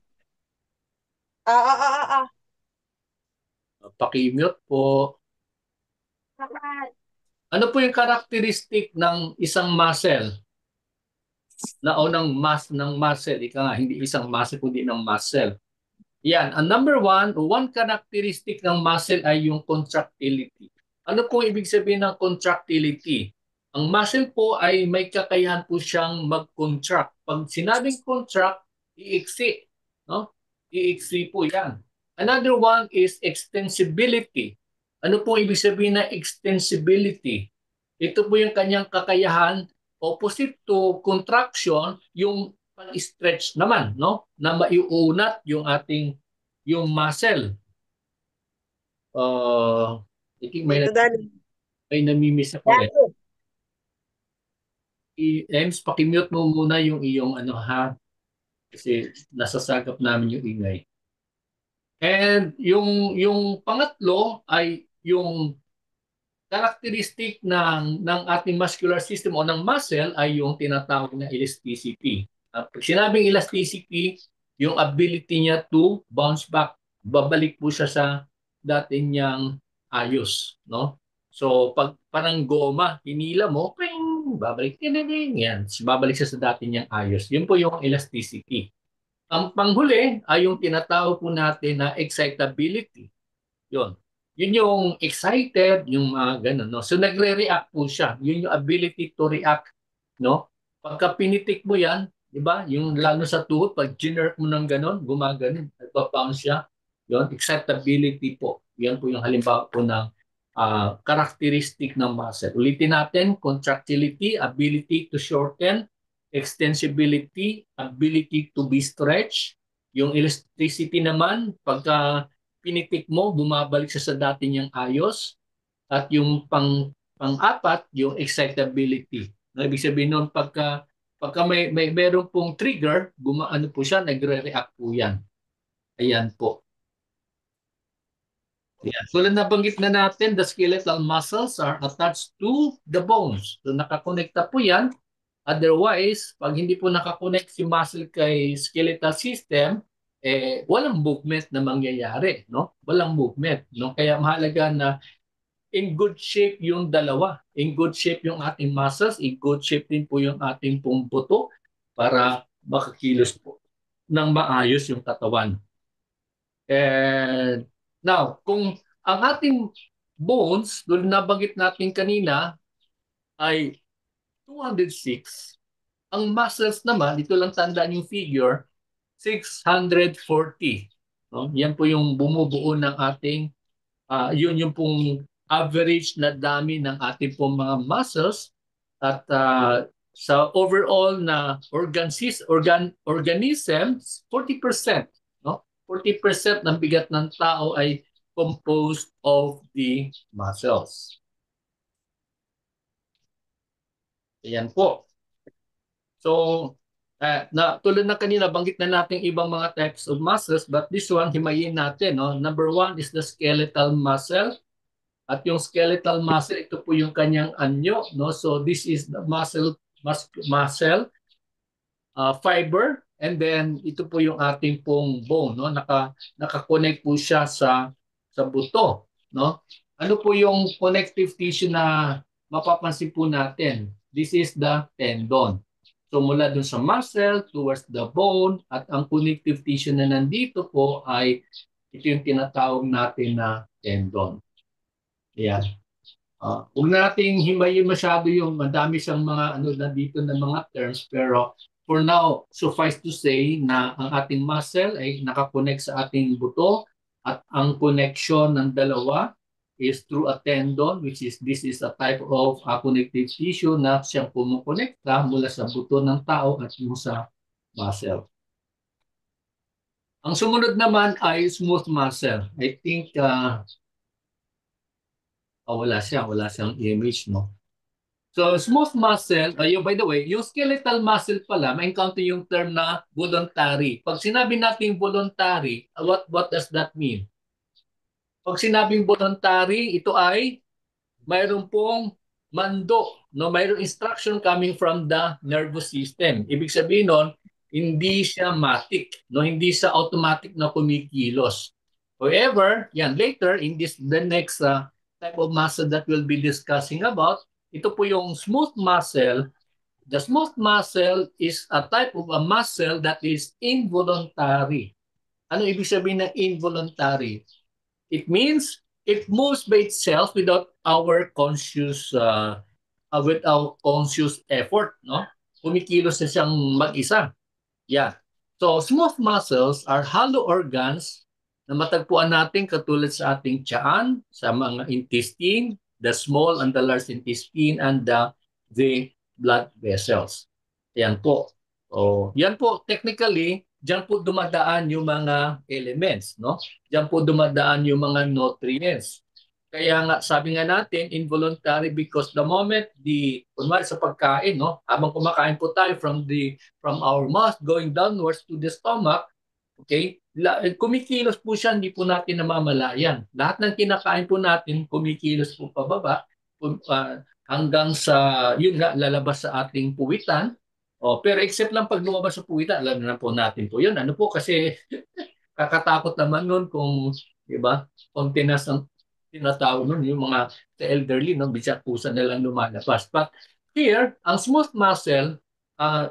A: Paki-mute po. Ano po yung characteristic ng isang muscle? Ng muscle. Ika nga, hindi isang muscle, kundi ng muscle. Yan. Ang number one characteristic ng muscle ay yung contractility. Ano po ibig sabihin ng contractility? Ang muscle po ay may kakayahan po siyang mag-contract. Pag sinabing contract, iiksi. No? Iiksi po yan. Another one is extensibility. Ano po ibig sabihin ng extensibility? Ito po yung kanyang kakayahan. Opposite to contraction, yung pag-stretch naman, no? Na maiunat yung yung muscle. I think may namimiss ako eh. Ems, pakimute mo muna yung iyong ano ha. Kasi nasasagap namin yung ingay. And yung pangatlo ay yung characteristic ng ating muscular system o ng muscle ay yung tinatawag na elasticity. Pag sinabing elasticity, yung ability niya to bounce back. Babalik po siya sa dati niyang ayos. No? So, pag parang goma, hinila mo, babalik, yan, babalik siya sa dati niyang ayos. Yun po yung elasticity. Ang panghuli ay yung tinatawag po natin na excitability. Yun. Yun yung excited, yung mga ganun, no? So nagre-react po siya. Yun yung ability to react, no? Pagka pinitik mo yan, di ba? Yung lalo sa tuhod, pag ginerk mo ng ganun, gumaganon, nagpa-pound siya. Yun, excitability po. Yan po yung halimbawa po ng characteristic ng muscle. Ulitin natin, contractility, ability to shorten, extensibility, ability to be stretched. Yung elasticity naman, pagka pinitik mo, bumabalik siya sa dati niyang ayos. At yung pang-apat, yung excitability. No, ibig sabihin nun, pagka may meron pong trigger, gumaano po siya, nagre-react po yan. Ayan po. Ayan. So, nabanggit na natin, the skeletal muscles are attached to the bones. So, nakakonekta po yan. Otherwise, pag hindi po nakakonect si muscle kay skeletal system, walang movement na mangyayari, no? Walang movement, no? Kaya mahalaga na in good shape yung dalawa. In good shape yung ating muscles, in good shape din po yung ating pong buto para makakilos po ng maayos yung katawan. And now, kung ang ating bones, doon nabanggit natin kanina, ay 206, ang muscles naman, dito lang tandaan yung figure, 640. No? Yan po yung bumubuo ng ating, yun yung pong average na dami ng ating pong mga muscles. At sa overall na organisms, 40%. No? 40% ng bigat ng tao ay composed of the muscles. Ayan po. So, tulad na kanina, banggit na natin ibang mga types of muscles, but this one, himayin natin. No? Number one is the skeletal muscle. At yung skeletal muscle, ito po yung kanyang anyo. No? So, this is the muscle fiber. And then, ito po yung ating pong bone. No? Naka-connect po siya sa buto. No? Ano po yung connective tissue na mapapansin po natin? This is the tendon. So mula dun sa muscle towards the bone at ang connective tissue na nandito po ay ito yung tinatawag natin na tendon. Ayan. Huwag nating himayin masyado yung madami siyang mga ano na dito na mga terms, pero for now, suffice to say na ang ating muscle ay nakakonect sa ating buto at ang connection ng dalawa is through a tendon, which is this is a type of connective tissue na siyang kumukonekta mula sa buto ng tao at yung sa muscle. Ang sumunod naman ay smooth muscle. I think wala siyang image, no? So smooth muscle, by the way, yung skeletal muscle pala, ma-encounter yung term na voluntary. Pag sinabi natin voluntary, what does that mean? Pag sinabing voluntary, ito ay mayroon pong mando, no? Mayroong instruction coming from the nervous system. Ibig sabihin nun, hindi siya matic, no? Hindi siya automatic na kumikilos. However, yan later in the next type of muscle that we'll be discussing about, ito po yung smooth muscle. The smooth muscle is a type of a muscle that is involuntary. Ano ibig sabihin ng involuntary? It means it moves by itself without our conscious effort, no? Kumikilos na siyang mag-isa. Yeah. So smooth muscles are hollow organs na matagpuan natin katulad sa ating tiyan, sa mga intestine, the small and the large intestine, and the blood vessels. Yan po. So, yan po technically, diyan po dumadaan yung mga elements, no? Diyan po dumadaan yung mga nutrients. Kaya nga, sabi nga natin, involuntary because the moment kunwari sa pagkain, no? Habang kumakain po tayo from our mouth going downwards to the stomach, okay? Kumikilos po siya, hindi po natin namamalayan. Lahat ng kinakain po natin, kumikilos po pababa hanggang sa, yun nga, lalabas sa ating puwitan. Pero except lang pag lumabas sa puwitan, alam na po natin po yun. Ano po, kasi kakatakot naman nun kung, di ba, continuous ang tinatawag nun, yung mga sa elderly, no, bisak pusa na lang lumalabas. But here, ang smooth muscle,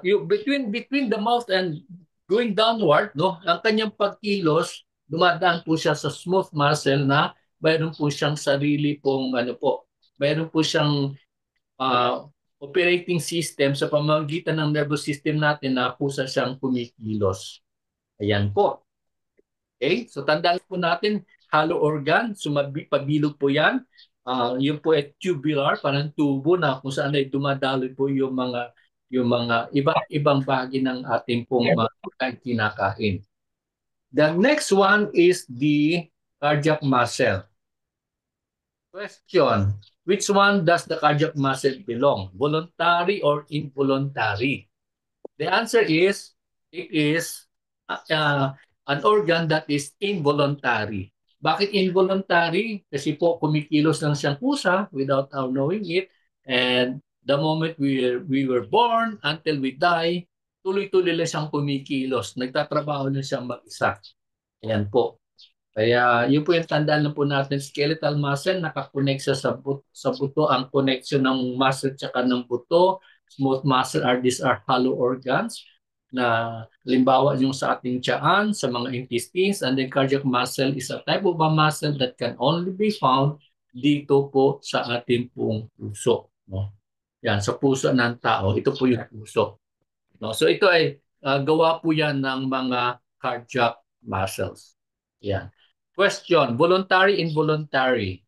A: between the mouth and going downward, no, ang kanyang pagkilos, dumadaan po siya sa smooth muscle na mayroon po siyang sarili pong ano po, mayroon po siyang ah, operating system sa pamamagitan ng nervous system natin na kusa siyang kumikilos. Ayan po. Okay? So tandaan po natin, hollow organ, pabilog po yan. Yun po ay tubular, parang tubo na kung saan ay dumadaloy po yung mga ibang bahagi ng ating pong mga kinakain. The next one is the cardiac muscle. Question, which one does the cardiac muscle belong? Voluntary or involuntary? The answer is, it is an organ that is involuntary. Bakit involuntary? Kasi po kumikilos lang siyang pusa without our knowing it. And the moment we were born until we die, tuloy-tuloy lang siyang kumikilos. Nagtatrabaho na siyang mag-isa. Ayan po. Kaya yun po yung tandaan lang po natin, skeletal muscle, nakakonect siya sa buto, ang connection ng muscle tsaka ng buto. Smooth muscle these are hollow organs na limbawa yung sa ating tiyan, sa mga intestines, and then cardiac muscle is a type of a muscle that can only be found dito po sa ating pong puso. No? Yan, sa puso ng tao, ito po yung puso. No? So ito ay gawa po yan ng mga cardiac muscles. Yan. Question, voluntary, involuntary.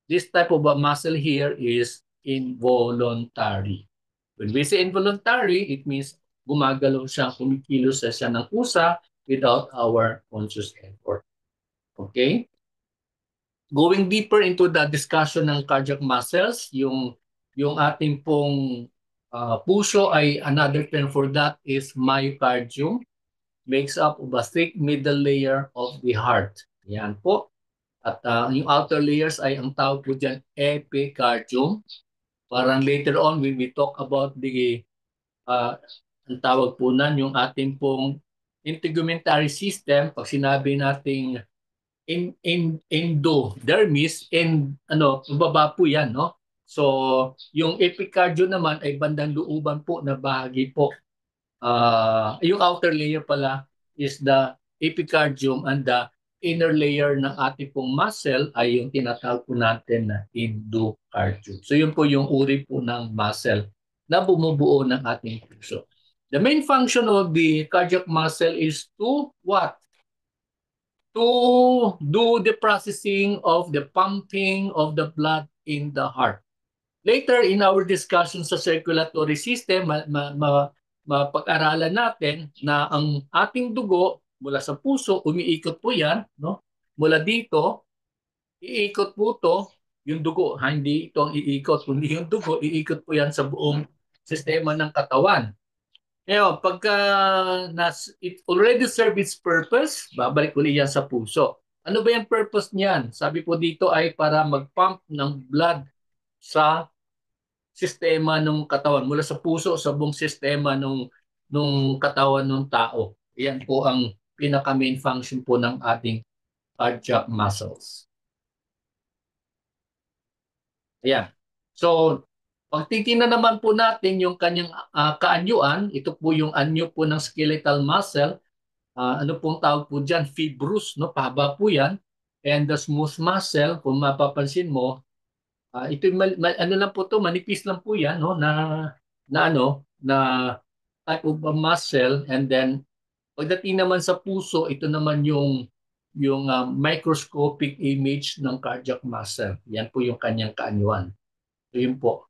A: This type of a muscle here is involuntary. When we say involuntary, it means gumagalaw siya, kumikilos siya ng kusa without our conscious effort. Okay? Going deeper into the discussion ng cardiac muscles, yung ating pong puso ay another term for that is myocardium, makes up of a thick middle layer of the heart. Yan po. At yung outer layers ay ang tawag po dyan epicardium. Parang later on when we talk about ang tawag po nan yung ating pong integumentary system, pag sinabi nating endodermis, baba po yan, no? So, yung epicardium naman ay bandang looban po na bahagi po. Yung outer layer pala is the epicardium, and the inner layer ng ating pong muscle ay yung tinatawag po natin na endocardium. So yun po yung uri po ng muscle na bumubuo ng ating puso. The main function of the cardiac muscle is to what? To do the processing of the pumping of the blood in the heart. Later in our discussion sa circulatory system, mapag-aralan natin na ang ating dugo mula sa puso, umiikot po yan, no? Mula dito, iikot po to, yung dugo, hindi ito ang iikot, kundi yung dugo, iikot po yan sa buong sistema ng katawan. Ngayon, pagka it already served its purpose, babalik ulit yan sa puso. Ano ba yung purpose niyan? Sabi po dito ay para mag-pump ng blood sa sistema ng katawan, mula sa puso sa buong sistema nung katawan ng tao. Yan po ang pinaka-main function po ng ating cardiac muscles. Ayan. So, pag titingnan naman po natin yung kanyang kaanyuan, ito po yung anyo po ng skeletal muscle. Ano pong tawag po dyan? Fibrous, no? Pahaba po yan. And the smooth muscle, kung mapapansin mo, ito ano lang po to, manipis lang po yan, no, na type of a muscle. And then pagdating naman sa puso, ito naman yung microscopic image ng cardiac muscle. Yan po yung kanyang kaanyuan. So yun po.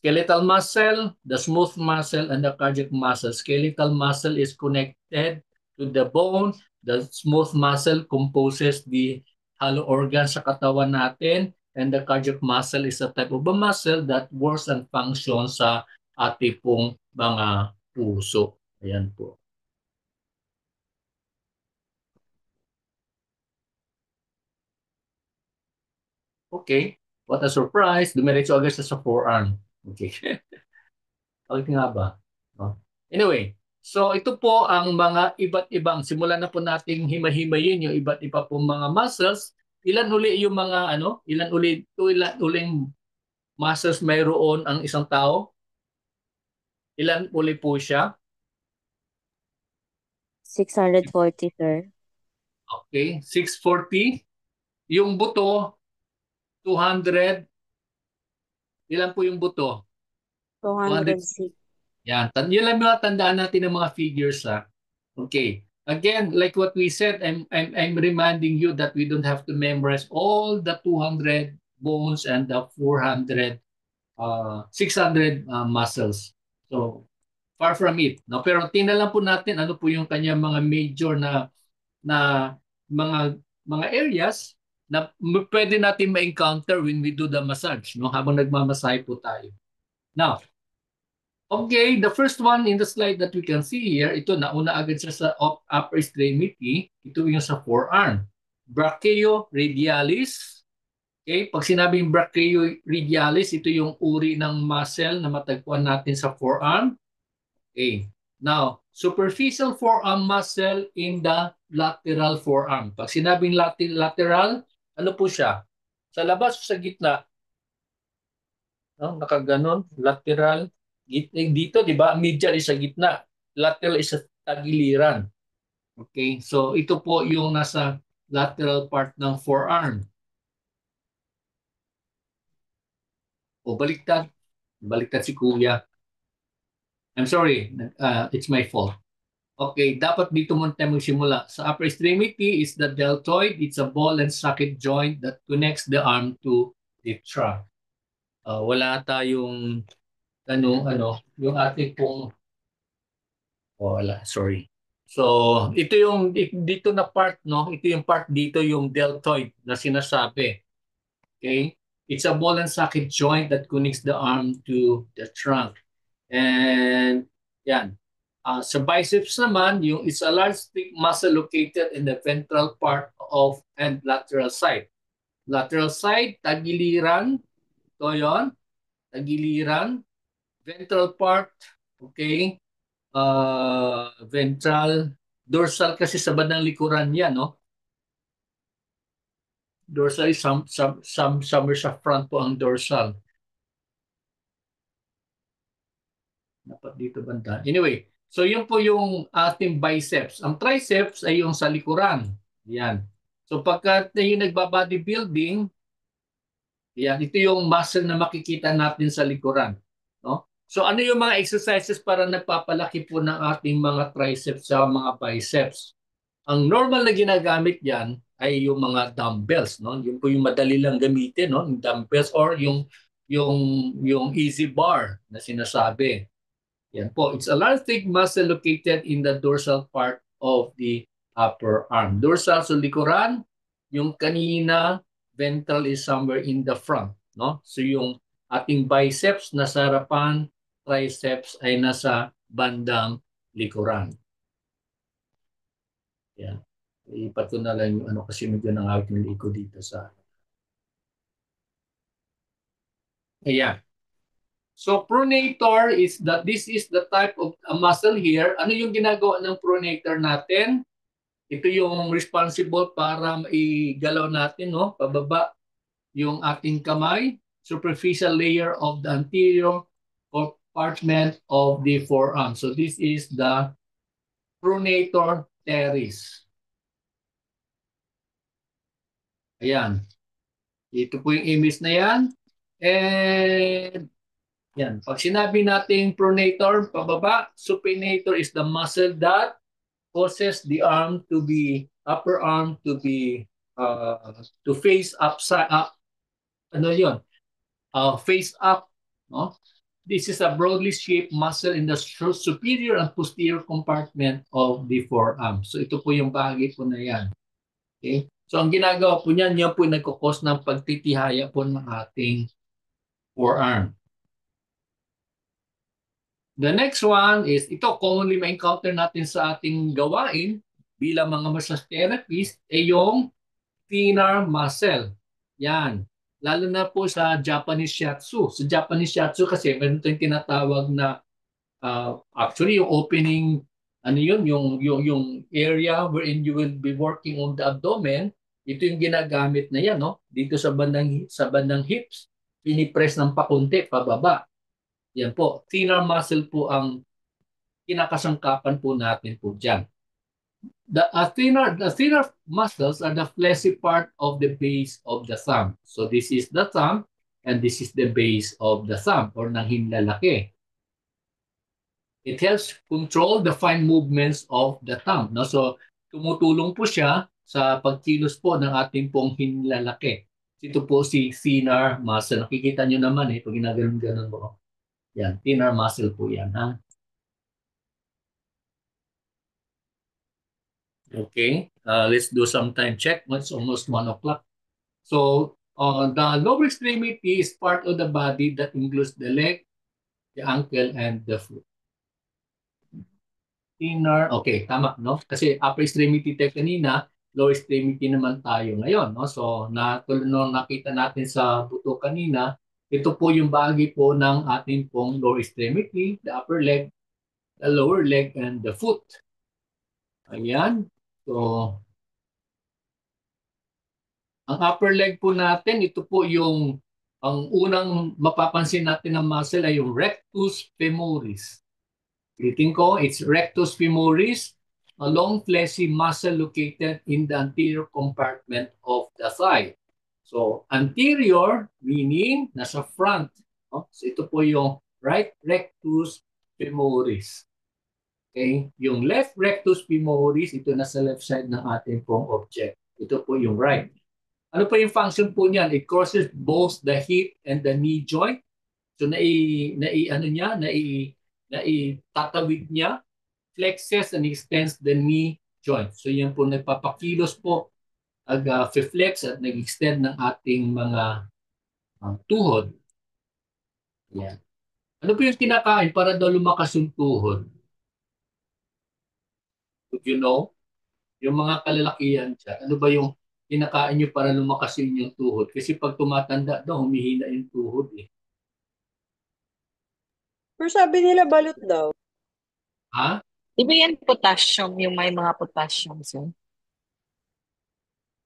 A: Skeletal muscle, the smooth muscle, and the cardiac muscle. Skeletal muscle is connected to the bone. The smooth muscle composes the hollow organ sa katawan natin. And the cardiac muscle is a type of a muscle that works and functions sa ating pong mga puso. Ayan po. Okay. What a surprise. Dumiretso agad sa forearm. Okay. Okay nga ba? No? Anyway, so ito po ang mga iba't ibang, simulan na po nating himahimayin yung iba't iba pong mga muscles. Ilan uli yung mga ilan uling muscles mayroon ang isang tao? Ilan uli po siya?
D: 640, sir.
A: Okay, 640. Yung buto, 200. Ilan po yung buto? 200.
D: 206.
A: Yan. Yun lang mga tandaan natin ng mga figures, ha. Okay. Again, like what we said, I'm reminding you that we don't have to memorize all the 200 bones and the 400, 600 muscles. So, far from it. No? Pero tingnan lang po natin ano po yung kanya mga major na mga mga areas na pwede natin ma-encounter when we do the massage, no? Habang nagmamasahe po tayo. Now, okay, the first one in the slide that we can see here, ito nauna agad siya sa upper extremity, ito yung sa forearm. Brachioradialis. Okay, pag sinabing brachioradialis, ito yung uri ng muscle na matagpuan natin sa forearm. Okay. Now, superficial forearm muscle in the lateral forearm. Pag sinabing lateral, ano po siya? Sa labas o sa gitna? No? Nakaganon, lateral. Dito, di ba? Medial is sa gitna. Lateral is sa tagiliran. Okay? So, ito po yung nasa lateral part ng forearm. O, baliktad. Baliktad si Kuya. I'm sorry. It's my fault. Okay, dapat dito muna tayo magsimula. Sa upper extremity is the deltoid. It's a ball and socket joint that connects the arm to the trunk. Wala tayong yung ating pong wala, sorry. So, ito yung dito na part, no? Ito yung part dito yung deltoid na sinasabi. Okay? It's a ball and socket joint that connects the arm to the trunk. And yan. Sa biceps naman, it's a large thick muscle located in the ventral part of and lateral side. Lateral side, tagiliran. Ito yun. Tagiliran. Ventral part, okay. Ventral. Dorsal kasi sa bandang likuran yan, no? Dorsal is somewhere sa front po ang dorsal. Dapat dito banda. Anyway, so yun po yung ating biceps. Ang triceps ay yung sa likuran. Yan. So pagka yung nagba-bodybuilding, yan, ito yung muscle na makikita natin sa likuran. No? So ano yung mga exercises para nagpapalaki po ng ating mga triceps sa mga biceps? Ang normal na ginagamit yan ay yung mga dumbbells, no? Yung po yung madali lang gamitin, no? Yung dumbbells or yung yung easy bar na sinasabi. Yan po. It's a large thick muscle located in the dorsal part of the upper arm. Dorsal sa likuran, yung kanina, ventral is somewhere in the front. No? So yung ating biceps nasa harapan, triceps ay nasa bandang likuran. Yan. Ipat ko na lang yung ano kasi medyo nangawit yung liko dito sa... Ayan. So pronator is that this is the type of muscle here. Ano yung ginagawa ng pronator natin? Ito yung responsible para igalaw natin, no? Pababa yung ating kamay, superficial layer of the anterior compartment of the forearm. So this is the pronator teres. Ayan. Ito po yung image na yan. And yan. Pag sinabi natin pronator, pababa, supinator is the muscle that causes the arm to be, upper arm to be, to face upside up. Ano yun? Face up. No? This is a broadly shaped muscle in the superior and posterior compartment of the forearm. So ito po yung bahagi po na yan. Okay? So ang ginagawa po niyan, yan po yung nagkukos ng pagtitihaya po ng ating forearm. The next one is, ito commonly ma-encounter natin sa ating gawain bilang mga massage therapist, ay yung thenar muscle. Yan. Lalo na po sa Japanese shiatsu. Sa Japanese shiatsu kasi meron tayong tinatawag na actually yung opening, ano yun, yung area wherein you will be working on the abdomen, ito yung ginagamit na yan, no? Dito sa bandang hips, pinipress ng pakunti, pababa. Yan po, thinner muscle po ang kinakasangkapan po natin po dyan. The thinner muscles are the fleshy part of the base of the thumb. So this is the thumb and this is the base of the thumb or ng hinlalaki. It helps control the fine movements of the thumb. No? So tumutulong po siya sa pagkilos po ng ating pong hinlalaki. Ito po si thinner muscle. Nakikita nyo naman pag ginaganon-ganon mo. Yan, thinner muscle po yan. Ha? Okay, let's do some time check. It's almost 1 o'clock. So, the lower extremity is part of the body that includes the leg, the ankle, and the foot. Inner, okay, tama, no? Kasi upper extremity tayo kanina, lower extremity naman tayo ngayon, no? So, nakita natin sa buto kanina, ito po yung bahagi po ng ating pong lower extremity, the upper leg, the lower leg, and the foot. Ayan. So, ang upper leg po natin, ito po yung ang unang mapapansin natin ng muscle ay yung rectus femoris. Ulitin ko, it's rectus femoris, a long fleshy muscle located in the anterior compartment of the thigh. So, anterior meaning nasa front. No? So, ito po yung right rectus femoris. Okay? Yung left rectus femoris, ito nasa left side ng ating pong object. Ito po yung right. Ano po yung function po niyan? It crosses both the hip and the knee joint. So tatawid niya, flexes and extends the knee joint. So yan po nagpapakilos po, flex at nag-extend ng ating mga tuhod. Yan. Ano po yung kinakain para daw lumakas yung tuhod? Would you know? Yung mga kalalakihan dyan, ano ba yung kinakain nyo para lumakas yung tuhod? Kasi pag tumatanda daw, humihina yung tuhod eh.
B: Pero sabi nila balot daw.
A: Ha?
E: Di ba yan potassium, yung may mga potassium, sir?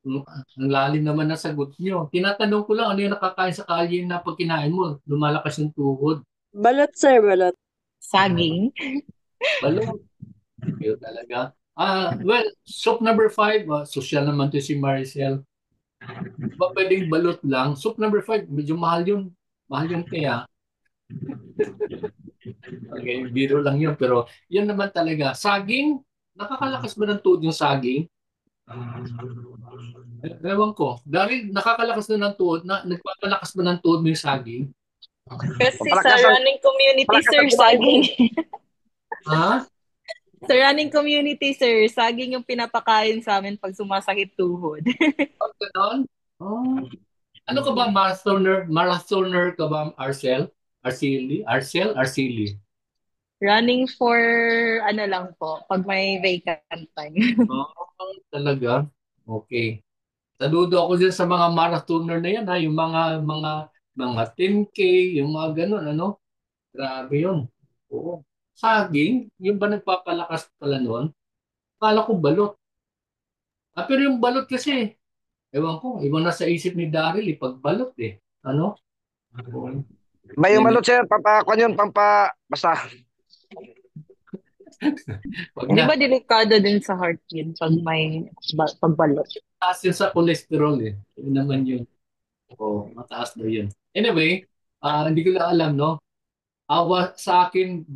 A: Ang lalim naman na sagot nyo. Tinatanong ko lang, ano yung nakakain sa kalye na pag kinain mo, lumalakas yung tuhod?
B: Balot, sir, balot.
E: Saging.
A: Balot. Yun talaga. Well, soup number 5, social naman to si Maricel. Ba pwedeng balot lang? Soup number 5, medyo mahal yun. Mahal yun kaya. Okay, biro lang yun. Pero yun naman talaga. Saging, nakakalakas ba ng tuhod yung saging? Ewan ko. Dahil nakakalakas na ng tuhod, nagpapalakas ba ng tuhod mo yung saging?
E: Kasi sa
C: Palakas ang-
E: running community,
C: palakas
E: sir,
C: ang kumain.
E: saging.
A: Ha?
E: Sa running community, sir, saging yung pinapakain sa amin pag sumasakit tuhod.
A: Oh, ganon? Oh. Ano ka ba, marathoner? Marathoner ka ba, Arcel? Arceli? Arcel? Arceli?
E: Running for, ano lang po, pag may vacant time.
A: Oh, talaga? Okay. Saludo ako dyan sa mga marathoner na yan, ha? Yung mga 10K, yung mga ganun, ano? Grabe yun. Oo. Saging, yung ba nagpapalakas pala noon? Akala ko balot. Pero yung balot kasi, ewan ko, ibang nasa isip ni Daryl, pag balot Ano? Oo.
C: May yung balot, sir. Kwan yun, basta.
A: Pag
E: Di ba delikado din sa heart yun pag may pagbalot?
A: mataas yun sa cholesterol Yun naman yun. Oo, mataas daw yun. Anyway, hindi ko lang alam, no? Sa akin,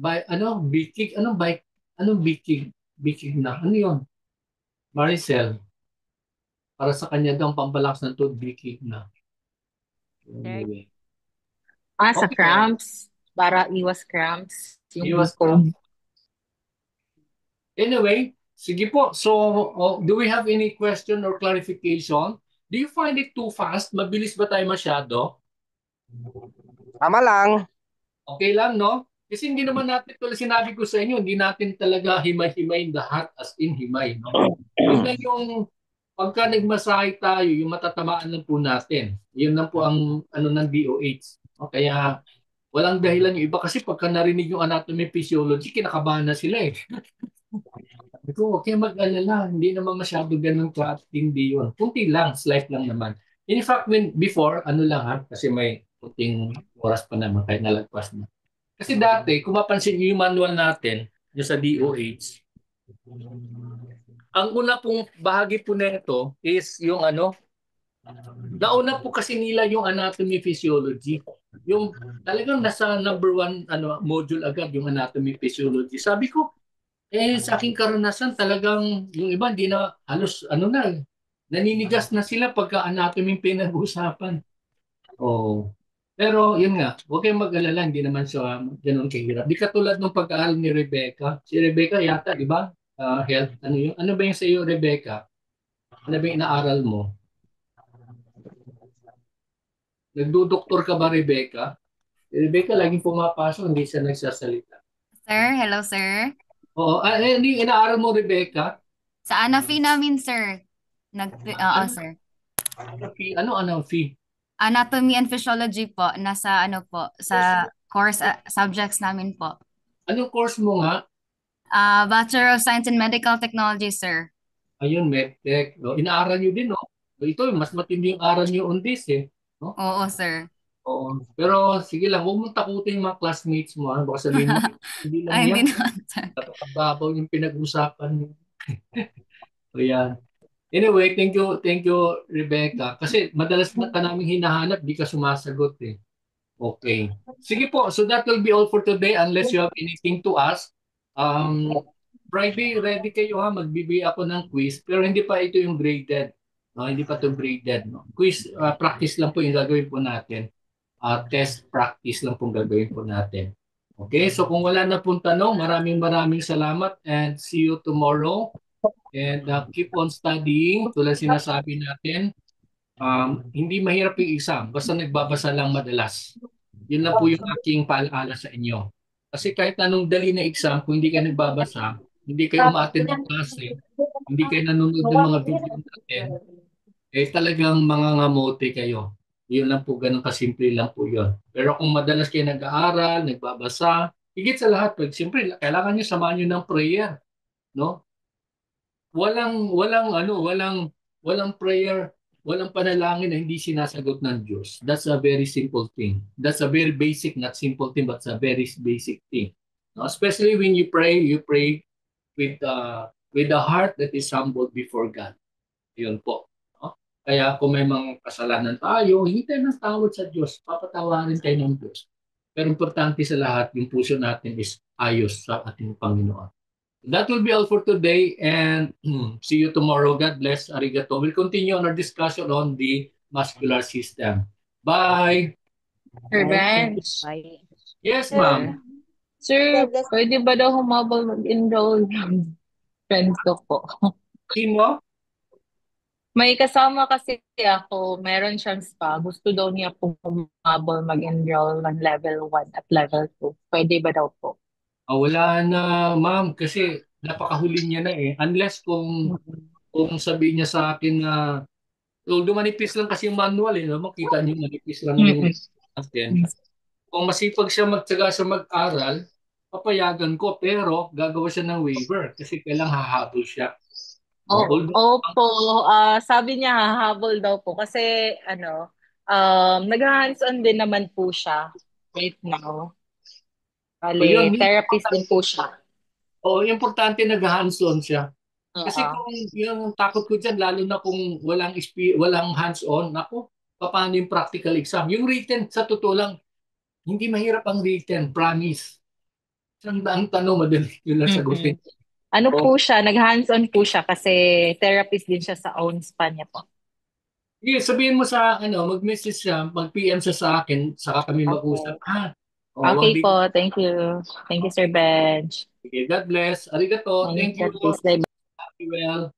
A: bikig, bikig na? Ano yun? Maricel, para sa kanya daw ang pampalakas ng tuhod, bikig na. Anyway.
E: Sa
A: Okay.
E: cramps. Para iwas cramps.
A: Iwas
E: Bicog.
A: Anyway, sige po. So, do we have any question or clarification? Do you find it too fast? Mabilis ba tayo masyado?
C: Tama lang.
A: Okay lang, no? Kasi hindi naman natin, tulad sinabi ko sa inyo, hindi natin talaga himay-himay lahat as in himay, no? Yun lang yung, pagka nagmasahe tayo, yung matatamaan lang po natin. Yun lang po ang ng DOH. No? Kaya, walang dahilan yung iba kasi pagka narinig yung anatomy physiology, kinakabahan na sila Sabi ko, okay mag-alala, hindi naman masyado ganun ka-tindi yun. Kunti lang, slight lang naman. In fact, before, ano lang kasi may kunting oras pa naman, kahit nalagpas na. Kasi dati, kung mapansin niyo yung manual natin, yung sa DOH, ang una pong bahagi po nito is yung ano, nauna po kasi nila yung anatomy physiology. Yung talagang nasa number one module agad yung anatomy physiology. Sabi ko, sa aking karanasan talagang yung iba hindi na halos naninigas na sila pagka anatomy pinag-usapan. Oh. Pero yun nga, huwag kayong mag-alala, hindi naman siya ganun kahirap. Di katulad ng pag-aaral ni Rebecca. Si Rebecca yata, di ba? Health, ano ba yung sa iyo, Rebecca? Ano ba yung inaaral mo? Nagdudoktor ka ba, Rebecca? Si Rebecca laging pumapasok, hindi siya nagsasalita.
F: Sir, hello sir.
A: Oo, ano yung inaaral mo, Rebecca?
F: Sa ANAFI namin, sir. Oo, sir.
A: Ano fee?
F: Anatomy and Physiology po. Nasa ano po, sa course subjects namin po.
A: Anong course mo nga?
F: Bachelor of Science in Medical Technology, sir.
A: Ayun, MedTech. No? Inaaral nyo din, no? Ito, mas matindi yung aral nyo on this, eh. No?
F: Oo, sir.
A: Oo. Pero sige lang, huwag mong takutin yung mga classmates mo. Baka sabihin mo, hindi lang
F: Ay,
A: yan.
F: hindi naman, sir.
A: Napakababaw yung pinag-usapan mo. So, yan. Anyway, thank you, Rebecca. Kasi madalas na ka namin hinahanap, di ka sumasagot eh. Okay. Sige po, so that will be all for today unless you have anything to ask. Um, Friday, ready kayo ha, magbibigay ako ng quiz, pero hindi pa ito yung graded. No, hindi pa ito graded. No? Quiz, practice lang po yung gagawin po natin. Test practice lang po gagawin po natin. Okay, so kung wala na pong tanong, maraming salamat and see you tomorrow. And keep on studying. Tulad sinasabi natin, hindi mahirap yung exam. Basta nagbabasa lang madalas. Yun lang po yung aking paalaala sa inyo. Kasi kahit anong dali na exam, kung hindi ka nagbabasa, hindi kayo umaattend ng klase, hindi kayo nanonood ng mga video natin, talagang mga ngamote kayo. Yun lang po, ganun kasimple lang po yun. Pero kung madalas kayo nag-aaral, nagbabasa, higit sa lahat, siyempre, kailangan nyo samahan nyo ng prayer. No? Walang prayer, walang panalangin na hindi sinasagot ng Diyos. That's a very simple thing. That's a very basic, not simple thing, but it's a very basic thing. No? Especially when you pray with a heart that is humble before God. Yun po. No? Kaya kung may mga kasalanan tayo, hindi tayo ng tawad sa Diyos. Papatawarin tayo ng Diyos. Pero importante sa lahat, yung puso natin is ayos sa ating Panginoon. That will be all for today and see you tomorrow. God bless. Arigato. We'll continue on our discussion on the muscular system. Bye.
E: Sir Bench.
D: Bye.
A: Yes, ma'am.
E: Sir, pwede ba daw humabol mag-enroll yung friends ko po?
A: Sino?
E: May kasama kasi ako, meron siyang spa. Gusto daw niya pong humabol mag-enroll ng level 1 at level 2. Pwede ba daw po?
A: Wala na, ma'am, kasi napakahuli niya na eh. Unless kung sabihin niya sa akin na although manipis lang kasi yung manual eh, no? Makita niyo manipis lang yung natin. Kung masipag siya magtsaga sa mag-aral, papayagan ko pero gagawa siya ng waiver kasi kailang hahabol siya.
E: Opo, sabi niya hahabol daw po kasi nag-hands-on din naman po siya right now.
A: Yun,
E: Therapist din po siya.
A: importante nag-hands-on siya. Kasi kung yung takot ko dyan, lalo na kung walang hands-on, ako, paano yung practical exam? Yung written, sa totoo lang, hindi mahirap ang written, promise. Ang tanong, madali yun lang sagutin.
E: Ano po siya, nag-hands-on po siya kasi therapist din siya sa own spa niya po.
A: Sige, sabihin mo mag-message siya, mag-PM siya sa akin, saka kami mag-usap.
E: Okay po, thank you. Thank you, Sir Benj.
A: Okay, God bless. Arigato. Thank you.
E: God bless.
A: Happy well.